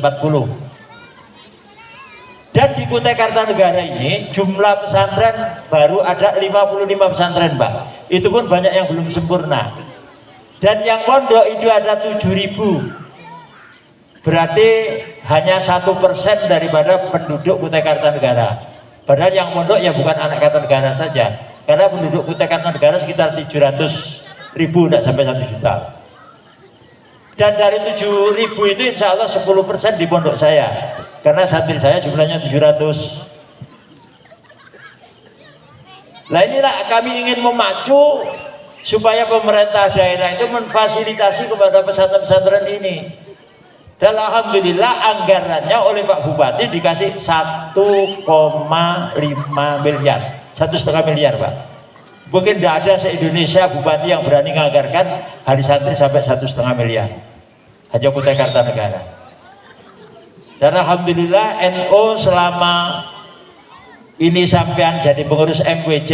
Dan di Kutai Kartanegara ini jumlah pesantren baru ada 55 pesantren, Pak. Itu pun banyak yang belum sempurna. Dan yang pondok itu ada 7.000. Berarti hanya 1% daripada penduduk Kutai Kartanegara. Padahal yang pondok ya bukan anak Kartanegara saja. Karena penduduk Kutai Kartanegara sekitar 700.000, tidak sampai 1 juta. Dan dari 7.000 itu insya Allah 10% di pondok saya. Karena santri saya jumlahnya 700. Nah inilah kami ingin memacu supaya pemerintah daerah itu memfasilitasi kepada pesantren-pesantren ini. Dan alhamdulillah anggarannya oleh Pak Bupati dikasih 1,5 miliar, 1,5 miliar Pak. Mungkin tidak ada se-Indonesia bupati yang berani menganggarkan hari santri sampai 1,5 miliar. Hanya Kutai Kartanegara. Dan alhamdulillah NU selama ini sampean jadi pengurus MWC,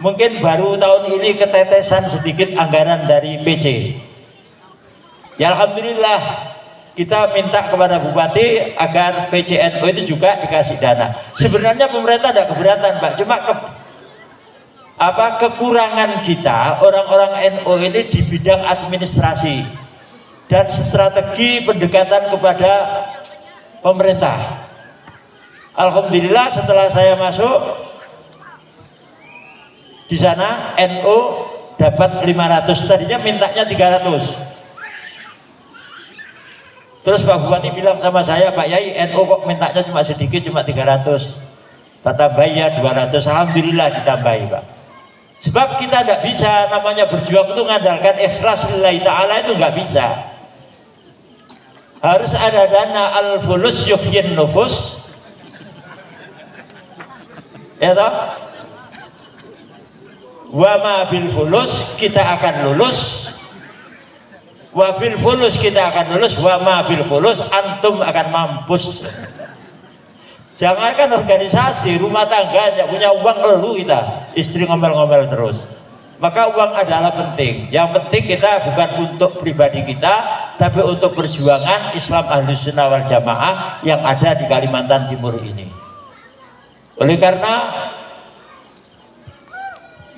mungkin baru tahun ini ketetesan sedikit anggaran dari PC. Ya alhamdulillah, kita minta kepada Bupati agar PCNU itu juga dikasih dana. Sebenarnya pemerintah tidak keberatan Pak, cuma kekurangan kita orang-orang NU ini di bidang administrasi dan strategi pendekatan kepada pemerintah. Alhamdulillah setelah saya masuk di sana NU dapat 500, tadinya mintanya 300. Terus Pak Bupati bilang sama saya, Pak Yai, NU kok mintanya cuma sedikit, cuma 300. Tambahi ya 200, alhamdulillah ditambahi Pak. Sebab kita tidak bisa, namanya berjuang itu mengandalkan ikhlas lillahi ta'ala itu nggak bisa. Harus ada dana, al-fulus yuhyin nufus. Ya toh? Wa ma bil fulus, kita akan lulus. Wa bil fulus, kita akan lulus. Wa ma bil fulus, antum akan mampus. Jangankan organisasi, rumah tangga tidak punya uang elu kita, istri ngomel-ngomel terus. Maka uang adalah penting. Yang penting kita bukan untuk pribadi kita, tapi untuk perjuangan Islam Ahlus Sunnah wal Jamaah yang ada di Kalimantan Timur ini. Oleh karena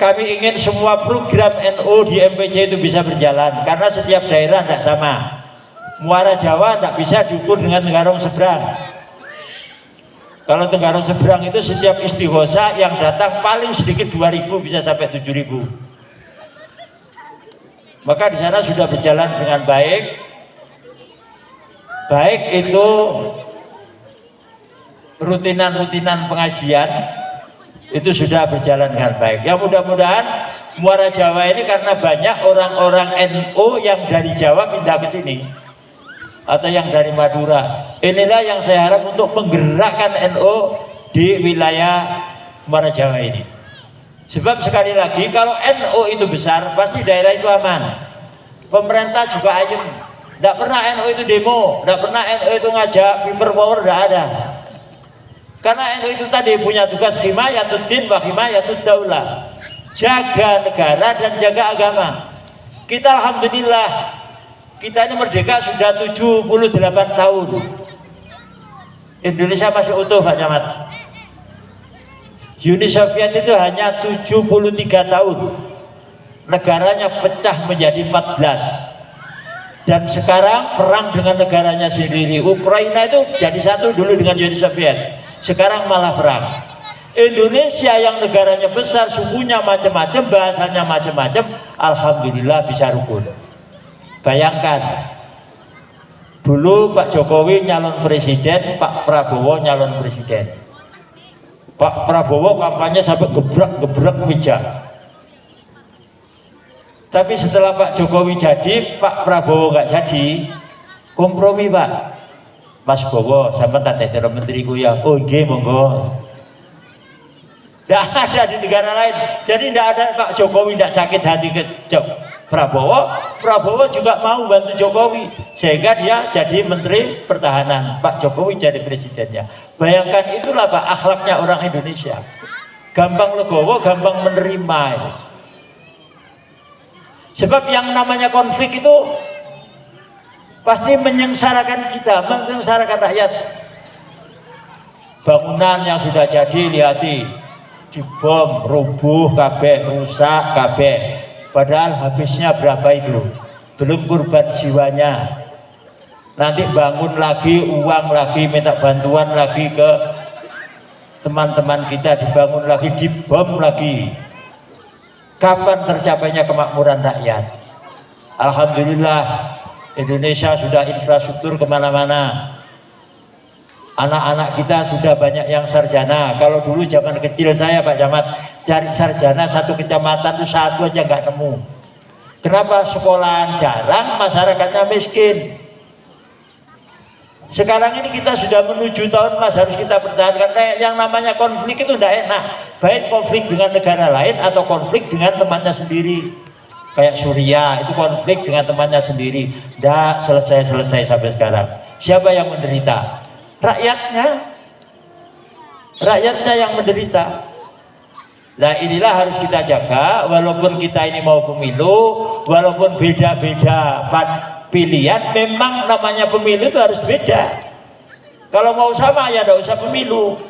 kami ingin semua program NU di MPC itu bisa berjalan, karena setiap daerah tidak sama. Muara Jawa tidak bisa diukur dengan Tenggarong Seberang. Kalau Tenggarong Seberang itu setiap istighosa yang datang paling sedikit 2.000 bisa sampai 7.000. Maka di sana sudah berjalan dengan baik. Baik itu rutinan-rutinan pengajian itu sudah berjalan dengan baik. Ya mudah-mudahan Muara Jawa ini karena banyak orang-orang NU yang dari Jawa pindah ke sini atau yang dari Madura. Inilah yang saya harap untuk menggerakkan NU di wilayah Muara Jawa ini. Sebab sekali lagi kalau NU itu besar pasti daerah itu aman. Pemerintah juga ayem. Tidak pernah NU itu demo, tidak pernah NU itu ngajak people power, tidak ada. Karena NU itu tadi punya tugas himayatuddin wa himayatud daulah. Jaga negara dan jaga agama. Kita alhamdulillah, kita ini merdeka sudah 78 tahun. Indonesia masih utuh Pak Camat. Uni Soviet itu hanya 73 tahun. Negaranya pecah menjadi 14. Dan sekarang perang dengan negaranya sendiri. Ukraina itu jadi satu dulu dengan Uni Soviet. Sekarang malah perang. Indonesia yang negaranya besar, sukunya macam-macam, bahasanya macam-macam, alhamdulillah bisa rukun. Bayangkan, dulu Pak Jokowi nyalon presiden, Pak Prabowo nyalon presiden. Pak Prabowo kampanye sampai gebrak-gebrak meja. Tapi setelah Pak Jokowi jadi, Pak Prabowo nggak jadi, kompromi Pak. Mas Bowo, sampai tak ada menteriku ya, oh nggih monggo. Tidak ada di negara lain. Jadi tidak ada Pak Jokowi tidak sakit hati ke Prabowo. Prabowo juga mau bantu Jokowi sehingga dia jadi menteri pertahanan, Pak Jokowi jadi presidennya. Bayangkan itulah Pak akhlaknya orang Indonesia. Gampang legowo, gampang menerima. Sebab yang namanya konflik itu pasti menyengsarakan kita, menyengsarakan rakyat. Bangunan yang sudah jadi lihati dibom, rubuh kabeh, rusak kabeh. Padahal habisnya berapa itu? Belum korban jiwanya. Nanti bangun lagi, uang lagi, minta bantuan lagi ke teman-teman kita, dibangun lagi, dibom lagi. Kapan tercapainya kemakmuran rakyat? Alhamdulillah Indonesia sudah infrastruktur kemana-mana. Anak-anak kita sudah banyak yang sarjana. Kalau dulu zaman kecil saya Pak Camat, cari sarjana satu kecamatan itu satu aja nggak nemu. Kenapa? Sekolahan jarang, masyarakatnya miskin. Sekarang ini kita sudah menuju tahun Mas, harus kita pertahankan. Yang namanya konflik itu tidak enak. Baik konflik dengan negara lain atau konflik dengan temannya sendiri. Kayak Suriah itu konflik dengan temannya sendiri. Tidak selesai-selesai sampai sekarang. Siapa yang menderita? Rakyatnya yang menderita. Nah inilah harus kita jaga. Walaupun kita ini mau pemilu, walaupun beda-beda pilihan, memang namanya pemilu itu harus beda. Kalau mau sama ya tidak usah pemilu.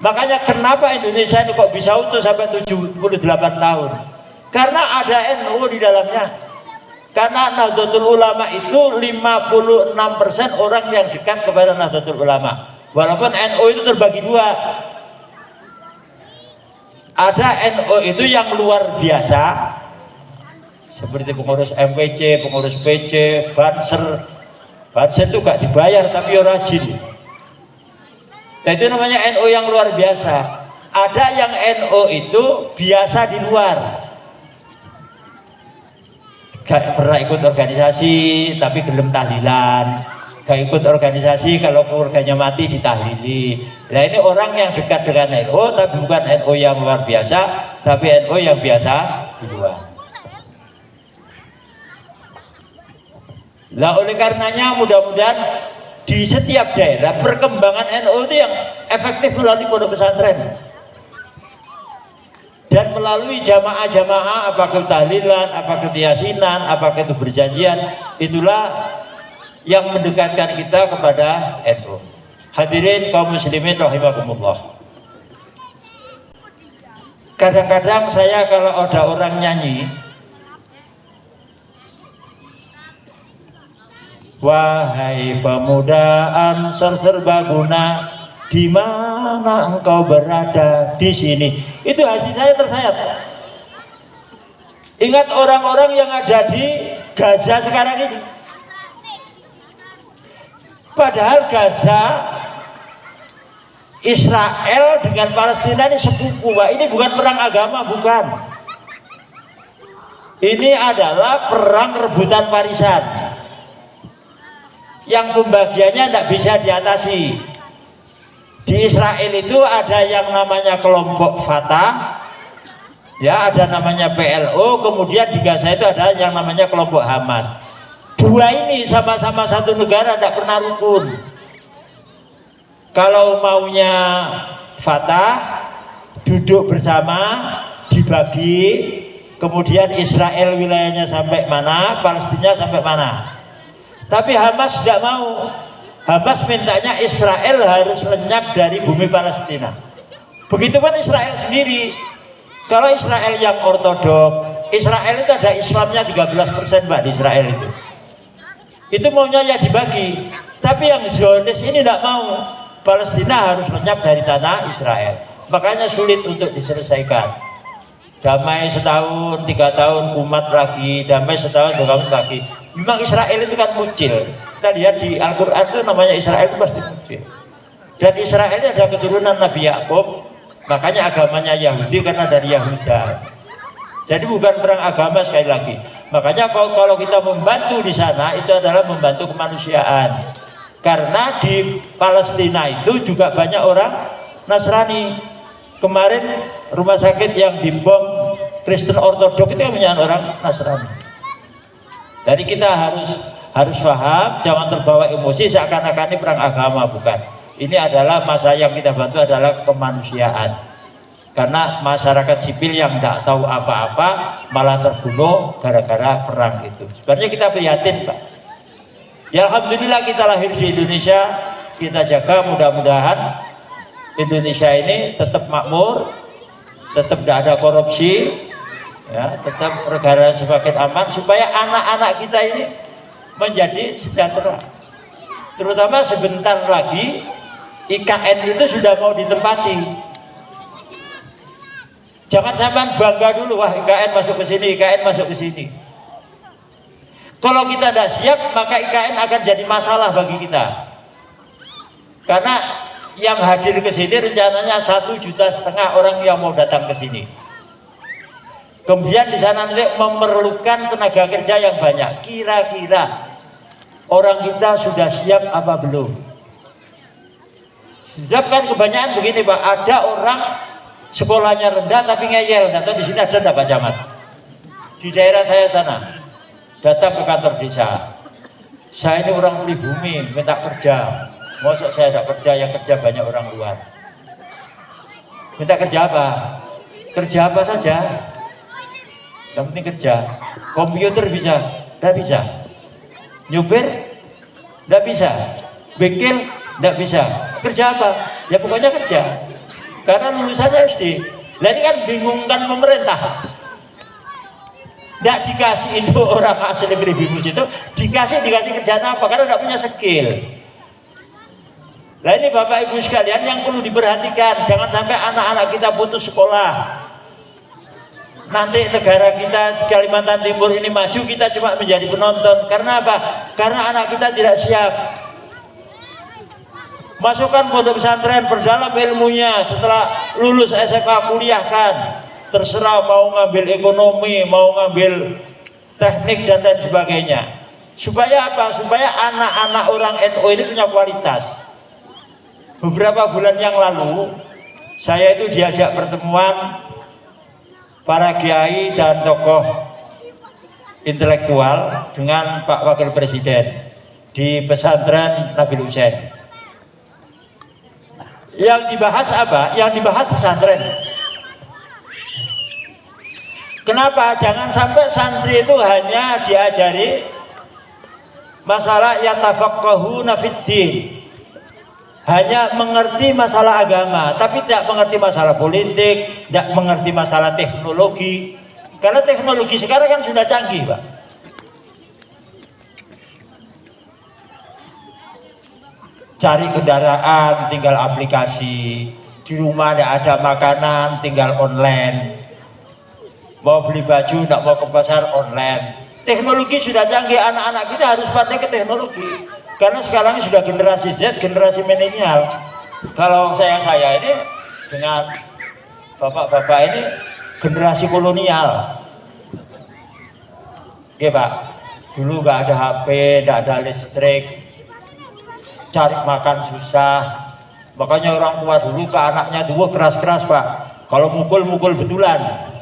Makanya kenapa Indonesia ini kok bisa utuh sampai 78 tahun? Karena ada NU di dalamnya. Karena Nahdlatul Ulama itu 56% orang yang dekat kepada Nahdlatul Ulama. Walaupun NU itu terbagi dua. Ada NU itu yang luar biasa, seperti pengurus MPC, pengurus PC, Banser. Banser itu gak dibayar tapi rajin. Nah, itu namanya NU yang luar biasa. Ada yang NU itu biasa di luar. Gak pernah ikut organisasi tapi gelem tahlilan, gak ikut organisasi kalau keluarganya mati ditahlili. Nah ini orang yang dekat dengan NU tapi bukan NU yang luar biasa, tapi NU yang biasa di luar. Nah oleh karenanya mudah-mudahan di setiap daerah perkembangan NU itu yang efektif melalui pondok pesantren. Dan melalui jamaah-jamaah, apakah itu tahlilan, apakah itu yasinan, apakah itu berjanjian, itulah yang mendekatkan kita kepada NU. Hadirin kaum muslimin rahimakumullah. Kadang-kadang saya kalau ada orang nyanyi, wahai pemuda Ansor serbaguna, di mana engkau berada di sini. Itu hati saya tersayat. Ingat orang-orang yang ada di Gaza sekarang ini. Padahal Gaza, Israel dengan Palestina ini sepupu, Pak. Ini bukan perang agama, bukan. Ini adalah perang rebutan warisan. Yang pembagiannya tidak bisa diatasi. Di Israel itu ada yang namanya kelompok Fatah, ya ada namanya PLO, kemudian di Gaza itu ada yang namanya kelompok Hamas. Dua ini sama-sama satu negara, tidak pernah rukun. Kalau maunya Fatah duduk bersama, dibagi, kemudian Israel wilayahnya sampai mana, Palestina sampai mana. Tapi Hamas tidak mau. Hamas mintanya Israel harus lenyap dari bumi Palestina. Begitupun Israel sendiri. Kalau Israel yang ortodok, Israel itu ada Islamnya 13% Pak di Israel itu. Itu maunya ya dibagi. Tapi yang Zionis ini tidak mau. Palestina harus lenyap dari tanah Israel. Makanya sulit untuk diselesaikan. Damai setahun, 3 tahun, umat lagi. Damai setahun, 2 tahun lagi. Memang Israel itu kan mucil. Kita lihat di Al-Quran itu namanya Israel itu pasti mucil. Dan Israel ini ada keturunan Nabi Yakub. Makanya agamanya Yahudi karena dari Yahuda. Jadi bukan perang agama sekali lagi. Makanya kalau kita membantu di sana itu adalah membantu kemanusiaan. Karena di Palestina itu juga banyak orang Nasrani. Kemarin rumah sakit yang dibom Kristen Ortodok itu banyak orang Nasrani. Jadi kita harus paham, jangan terbawa emosi seakan-akan ini perang agama, bukan. Ini adalah masa yang kita bantu adalah kemanusiaan. Karena masyarakat sipil yang tidak tahu apa-apa malah terbunuh gara-gara perang itu. Sebenarnya kita prihatin, Pak. Ya alhamdulillah kita lahir di Indonesia, kita jaga mudah-mudahan Indonesia ini tetap makmur, tetap tidak ada korupsi, ya, tetap negara semakin aman supaya anak-anak kita ini menjadi sejahtera. Terutama sebentar lagi IKN itu sudah mau ditempati. Jangan sampai bangga dulu, wah IKN masuk ke sini, IKN masuk ke sini. Kalau kita tidak siap, maka IKN akan jadi masalah bagi kita. Karena yang hadir ke sini rencananya 1,5 juta orang yang mau datang ke sini. Kemudian di sana nanti memerlukan tenaga kerja yang banyak. Kira-kira orang kita sudah siap apa belum? Siap kan kebanyakan begini Pak, ada orang sekolahnya rendah tapi ngeyel. Atau di sini ada enggak Pak Camat? Di daerah saya sana, datang ke kantor desa. Saya ini orang pribumi, minta kerja. Masa saya tidak kerja, yang kerja banyak orang luar. Minta kerja apa? Kerja apa saja. Yang penting kerja. Komputer bisa? Tidak bisa. Nyupir? Tidak bisa. Bengkel? Tidak bisa. Kerja apa? Ya pokoknya kerja. Karena lulusan SD. Nah ini kan bingungkan pemerintah. Tidak dikasih itu orang asli pribumi itu, dikasih kerjaan apa? Karena tidak punya skill. Nah ini Bapak Ibu sekalian yang perlu diperhatikan, jangan sampai anak-anak kita putus sekolah. Nanti negara kita Kalimantan Timur ini maju, kita cuma menjadi penonton. Karena apa? Karena anak kita tidak siap. Masukkan pondok pesantren, perdalam ilmunya, setelah lulus SMA kuliahkan. Terserah mau ngambil ekonomi, mau ngambil teknik dan lain sebagainya. Supaya apa? Supaya anak-anak orang NU ini punya kualitas. Beberapa bulan yang lalu saya itu diajak pertemuan para kiai dan tokoh intelektual dengan Pak Wakil Presiden di pesantren Nabil Husain. Yang dibahas apa? Yang dibahas pesantren. Kenapa? Jangan sampai santri itu hanya diajari masalah yatafaqahuna fiddin, hanya mengerti masalah agama, tapi tidak mengerti masalah politik, tidak mengerti masalah teknologi. Karena teknologi sekarang kan sudah canggih, Pak. Cari kendaraan, tinggal aplikasi. Di rumah tidak ada makanan, tinggal online. Mau beli baju, tidak mau ke pasar, online. Teknologi sudah canggih, anak-anak kita harus pandai ke teknologi. Karena sekarang sudah generasi Z, generasi milenial. Kalau saya ini dengan bapak-bapak ini generasi kolonial. Oke Pak, dulu nggak ada HP, nggak ada listrik, cari makan susah. Makanya orang tua dulu ke anaknya dulu keras-keras Pak. Kalau mukul betulan.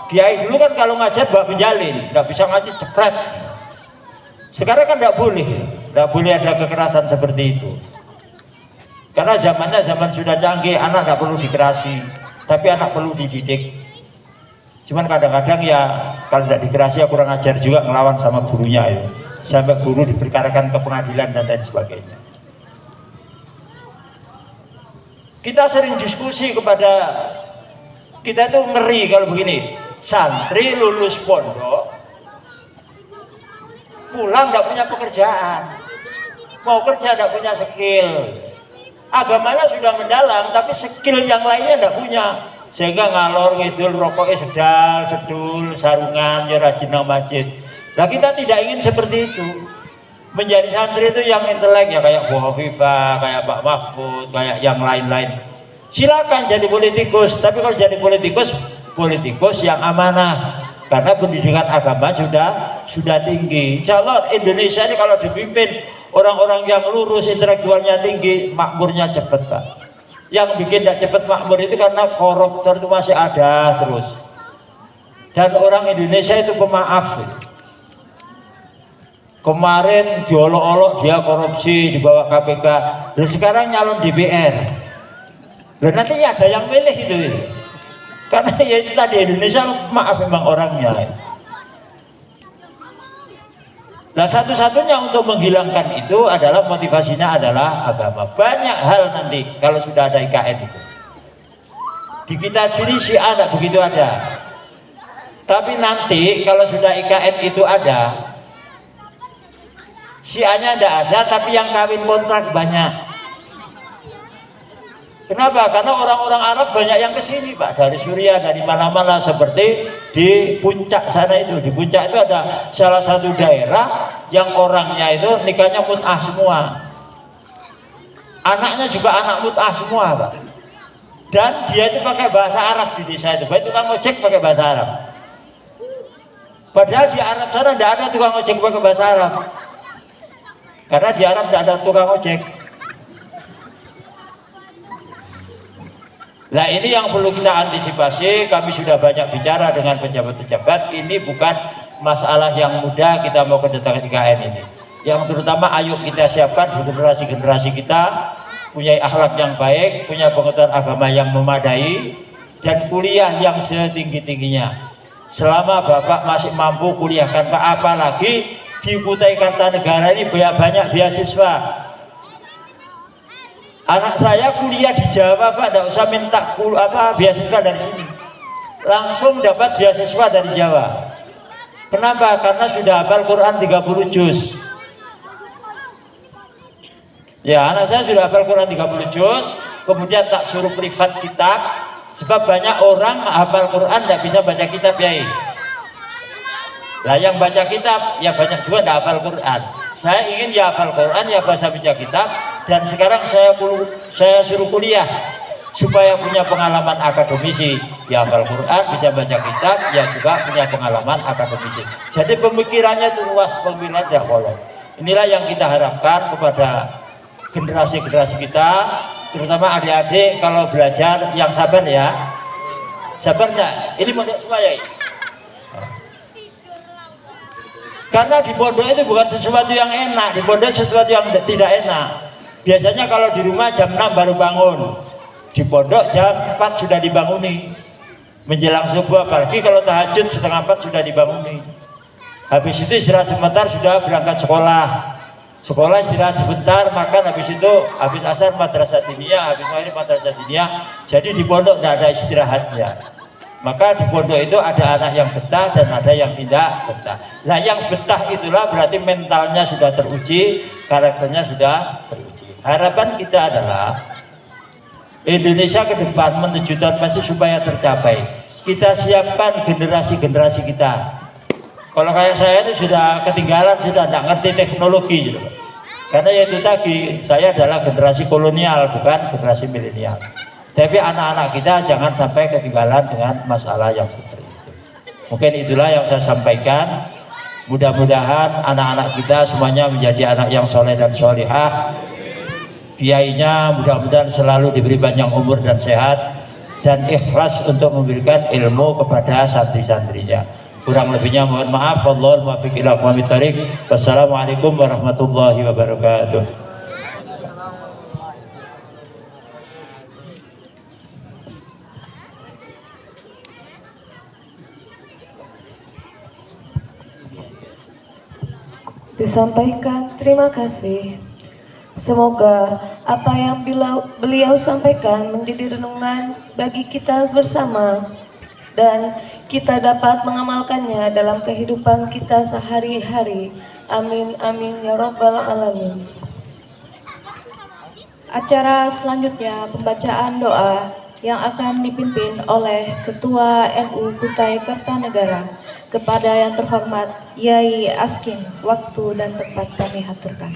Kiai dulu kan kalau ngajar bawa penjalin, nggak bisa ngaji cepret. Sekarang kan nggak boleh ada kekerasan seperti itu. Karena zamannya zaman sudah canggih, anak nggak perlu dikerasi, tapi anak perlu dididik. Cuman kadang-kadang ya kalau tidak dikerasi ya kurang ajar juga ngelawan sama gurunya ya. Sampai guru diperkarakan ke pengadilan dan lain sebagainya. Kita sering diskusi kepada kita tuh ngeri kalau begini. Santri lulus pondok pulang tidak punya pekerjaan, mau kerja tidak punya skill, agamanya sudah mendalam tapi skill yang lainnya tidak punya, sehingga ngalor ngidul rokoknya sedul sarungan ya rajin nang masjid. Nah kita tidak ingin seperti itu. Menjadi santri itu yang intelek ya kayak Bu Hovifah, kayak Pak Mahfud, kayak yang lain-lain. Silakan jadi politikus, tapi kalau jadi politikus yang amanah, karena pendidikan agama sudah tinggi. Insya Allah Indonesia ini kalau dipimpin orang-orang yang lurus, intelektualnya tinggi, makmurnya cepat Pak. Yang bikin tidak cepat makmur itu karena koruptor itu masih ada terus. Dan orang Indonesia itu pemaaf. Kemarin diolok-olok dia korupsi di bawah KPK, dan sekarang nyalon DPR. Dan nanti ada yang milih itu. Karena ya itu tadi Indonesia maaf memang orangnya. Nah satu-satunya untuk menghilangkan itu adalah motivasinya adalah agama. Banyak hal nanti kalau sudah ada IKN itu. Di kita sini Syiah tidak begitu ada. Tapi nanti kalau sudah IKN itu ada, Syiahnya tidak ada, tapi yang kawin kontrak banyak. Kenapa? Karena orang-orang Arab banyak yang kesini Pak, dari Suriah, dari mana-mana, seperti di puncak sana itu. Di puncak itu ada salah satu daerah yang orangnya itu nikahnya mut'ah semua. Anaknya juga anak mut'ah semua, Pak. Dan dia itu pakai bahasa Arab di desa itu. Baik tukang ojek pakai bahasa Arab. Padahal di Arab sana tidak ada tukang ojek pakai bahasa Arab. Karena di Arab tidak ada tukang ojek. Nah ini yang perlu kita antisipasi. Kami sudah banyak bicara dengan pejabat-pejabat. Ini bukan masalah yang mudah kita mau kedatangan IKN ini. Yang terutama ayo kita siapkan generasi-generasi kita punya akhlak yang baik, punya pengetahuan agama yang memadai, dan kuliah yang setinggi-tingginya. Selama Bapak masih mampu kuliahkan, apalagi di Kutai Kartanegara ini banyak beasiswa. Anak saya kuliah di Jawa, Pak, tidak usah minta beasiswa dari sini, langsung dapat beasiswa dari Jawa. Kenapa? Karena sudah hafal Quran 30 juz. Ya, anak saya sudah hafal Quran 30 juz, kemudian tak suruh privat kitab, sebab banyak orang hafal Quran tidak bisa baca kitab, ya. Nah, yang baca kitab, ya banyak juga tidak hafal Quran. Saya ingin ya hafal Quran, ya baca kitab, dan sekarang saya suruh kuliah supaya punya pengalaman akademisi, ya hafal Quran, bisa baca kitab, ya juga punya pengalaman akademisi. Jadi pemikirannya itu luas, pemikirannya tidak kolot. Inilah yang kita harapkan kepada generasi-generasi kita, terutama adik-adik kalau belajar yang sabar, ya. Sabarnya, ini pondok semua, ya. Karena di pondok itu bukan sesuatu yang enak, di pondok sesuatu yang tidak enak. Biasanya kalau di rumah jam 6 baru bangun, di pondok jam 4 sudah dibanguni, menjelang subuh, apalagi kalau tahajud setengah 4 sudah dibanguni. Habis itu istirahat sebentar sudah berangkat sekolah. Sekolah istirahat sebentar, makan, habis itu habis asar madrasah diniyah, habis maghrib madrasah diniyah. Jadi di pondok tidak ada istirahatnya. Maka di pondok itu ada anak yang betah dan ada yang tidak betah. Nah, yang betah itulah berarti mentalnya sudah teruji, karakternya sudah teruji. Harapan kita adalah Indonesia ke depan menuju tahun pasti supaya tercapai. Kita siapkan generasi-generasi kita. Kalau kayak saya itu sudah ketinggalan, sudah tidak ngerti teknologi gitu. Karena itu tadi, saya adalah generasi kolonial, bukan generasi milenial. Tapi anak-anak kita jangan sampai ketinggalan dengan masalah yang seperti itu. Mungkin itulah yang saya sampaikan. Mudah-mudahan anak-anak kita semuanya menjadi anak yang soleh dan solihah. Kiainya mudah-mudahan selalu diberi panjang umur dan sehat, dan ikhlas untuk memberikan ilmu kepada santri-santrinya. Kurang lebihnya mohon maaf. Wallahul muwaffiq ila aqwamit thoriq. Wassalamualaikum warahmatullahi wabarakatuh. Disampaikan terima kasih. Semoga apa yang beliau sampaikan menjadi renungan bagi kita bersama, dan kita dapat mengamalkannya dalam kehidupan kita sehari-hari. Amin, amin, ya rabbal alamin. Acara selanjutnya pembacaan doa yang akan dipimpin oleh Ketua NU Kutai Kartanegara. Kepada yang terhormat Yai Askin, waktu dan tempat kami haturkan.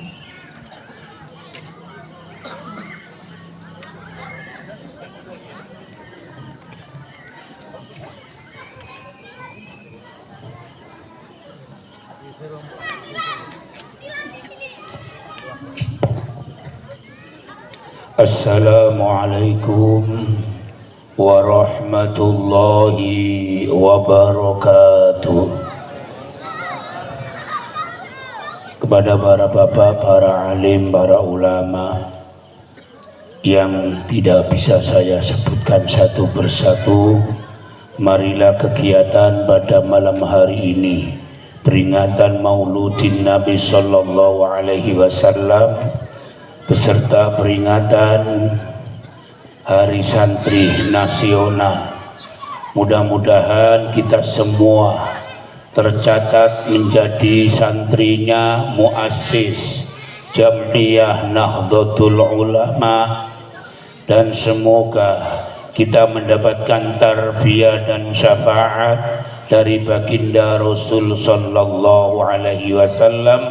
Assalamualaikum warahmatullahi wabarakatuh. Kepada para bapak, para alim, para ulama yang tidak bisa saya sebutkan satu persatu, marilah kegiatan pada malam hari ini, peringatan Mauludin Nabi Sallallahu Alaihi Wasallam beserta peringatan Hari Santri Nasional. Mudah-mudahan kita semua tercatat menjadi santrinya muassis Jam'iyah Nahdlatul Ulama, dan semoga kita mendapatkan tarbiyah dan syafaat dari baginda Rasul Sallallahu Alaihi Wasallam,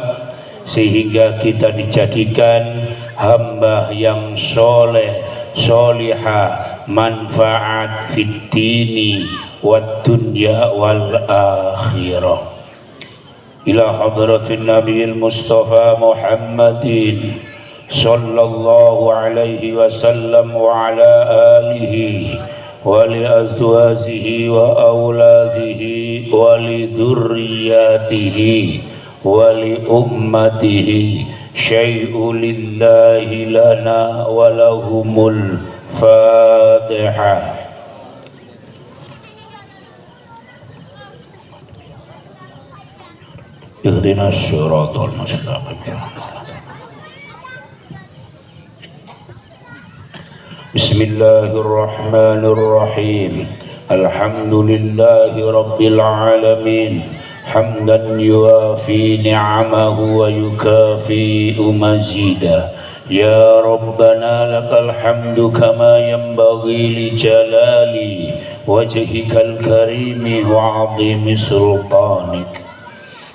sehingga kita dijadikan hamba yang soleh solihah, manfaat fid dini wad dunya wal akhirah. Ila hadratin nabiyil mustafa Muhammadin sallallahu alaihi wasallam wa ala alihi wa li azwajihi wa auladihi wa li dzurriyyatihi wa li ummatihi syai'u lillahi lana wa lahumul Fatihah. Ihdinas siratal mustaqim. Bismillahirrahmanirrahim. Alhamdulillahi rabbil alamin. Hamdan yuafi ni'amahu wa yukafi'u mazidah. Ya Rabbana lakal hamdu kama yanbaghi li jalali wajhikal karimi wa 'azimi sultanik.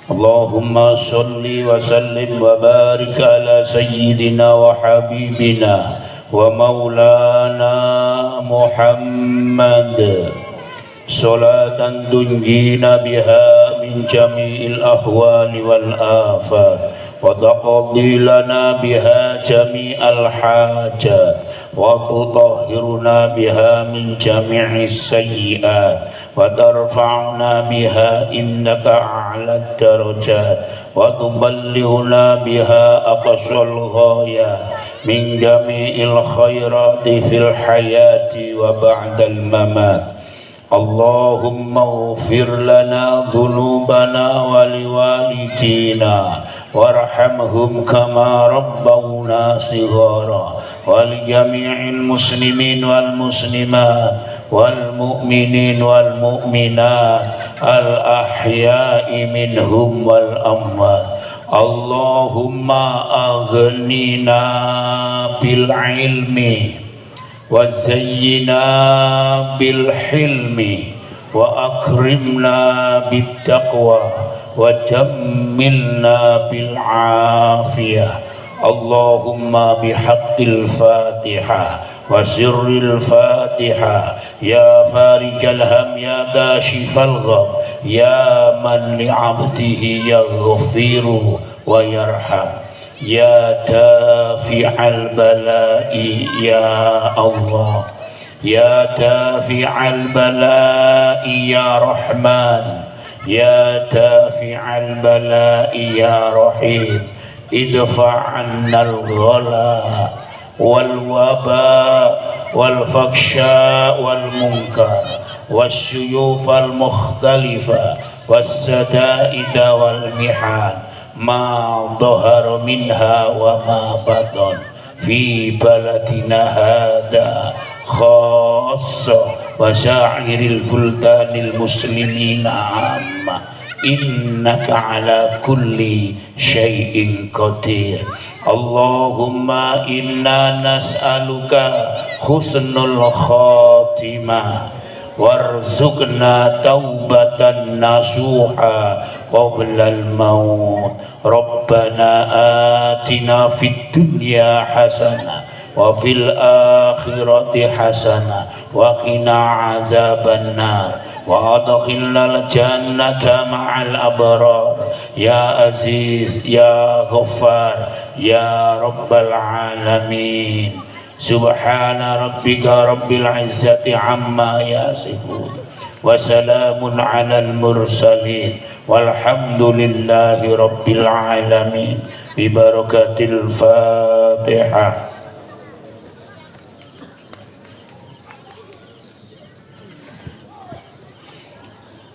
Allahumma salli wa sallim wa barik ala sayyidina wa habibina wa maulana Muhammad salatan tunjina biha min jami'il ahwali wal afat wa taqdi lana biha jami'al hajat wa tutahhiruna biha min jami'is sayyi'at wa tarfa'na biha innaka a'lad darajat wa tuballighuna biha aqsal ghayat min jami'il khairati fil hayati wa ba'dal mamat. Allahumma ighfir lana dhunubana wa liwalidina warhamhum kama rabbawna shighara wa li jami'il muslimin wal muslimat wal mu'minin wal mu'minat al ahya'i minhum wal amwat. Allahumma aghnina bil ilmi wa zayyina bil hilmi wa akrimna bit taqwa wa jammilna bil afiyah. Allahumma bihaqqil Fatihah wa sirril Fatihah ya farijal ham ya kashifal gham ya man li 'abdihi yaghfiru wa yarham ya dafi'al bala'i ya Allah ya dafi'al bala'i ya Rahman ya dafi'al bala'i ya Rahim idfa'annal ghala wal waba wal faksha wal munkar wasyuyuf al mukhtalifa wassada'ida wal mihan ma dhahara minha wa ma batan fi baladina hada khassa wa sa'iril buldanil muslimina amma innaka ala kulli syai'in qadir. Allahumma inna nas'aluka husnul khatimah warzuqna taubatan nasuha qabla al-maut. Rabbana atina fid dunya hasanah wa fil akhirati hasanah wa qina adzaban nar wa adkhilnal jannata ma'al abrar ya aziz ya ghaffar ya rabbal alamin. Subhana rabbika rabbil izzati amma yasifun wa salamun alal mursalin walhamdulillahi rabbil alamin bi barakatil Fatihah.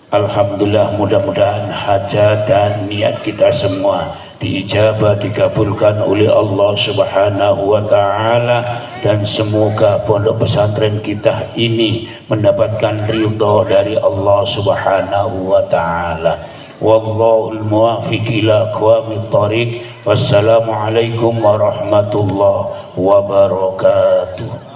Alhamdulillah, mudah-mudahan hajat dan niat kita semua diijabah, dikabulkan oleh Allah Subhanahu wa ta'ala, dan semoga pondok pesantren kita ini mendapatkan ridha dari Allah Subhanahu wa ta'ala. Wallahul muwaffiq ila aqwamit thariq. Wassalamualaikum warahmatullahi wabarakatuh.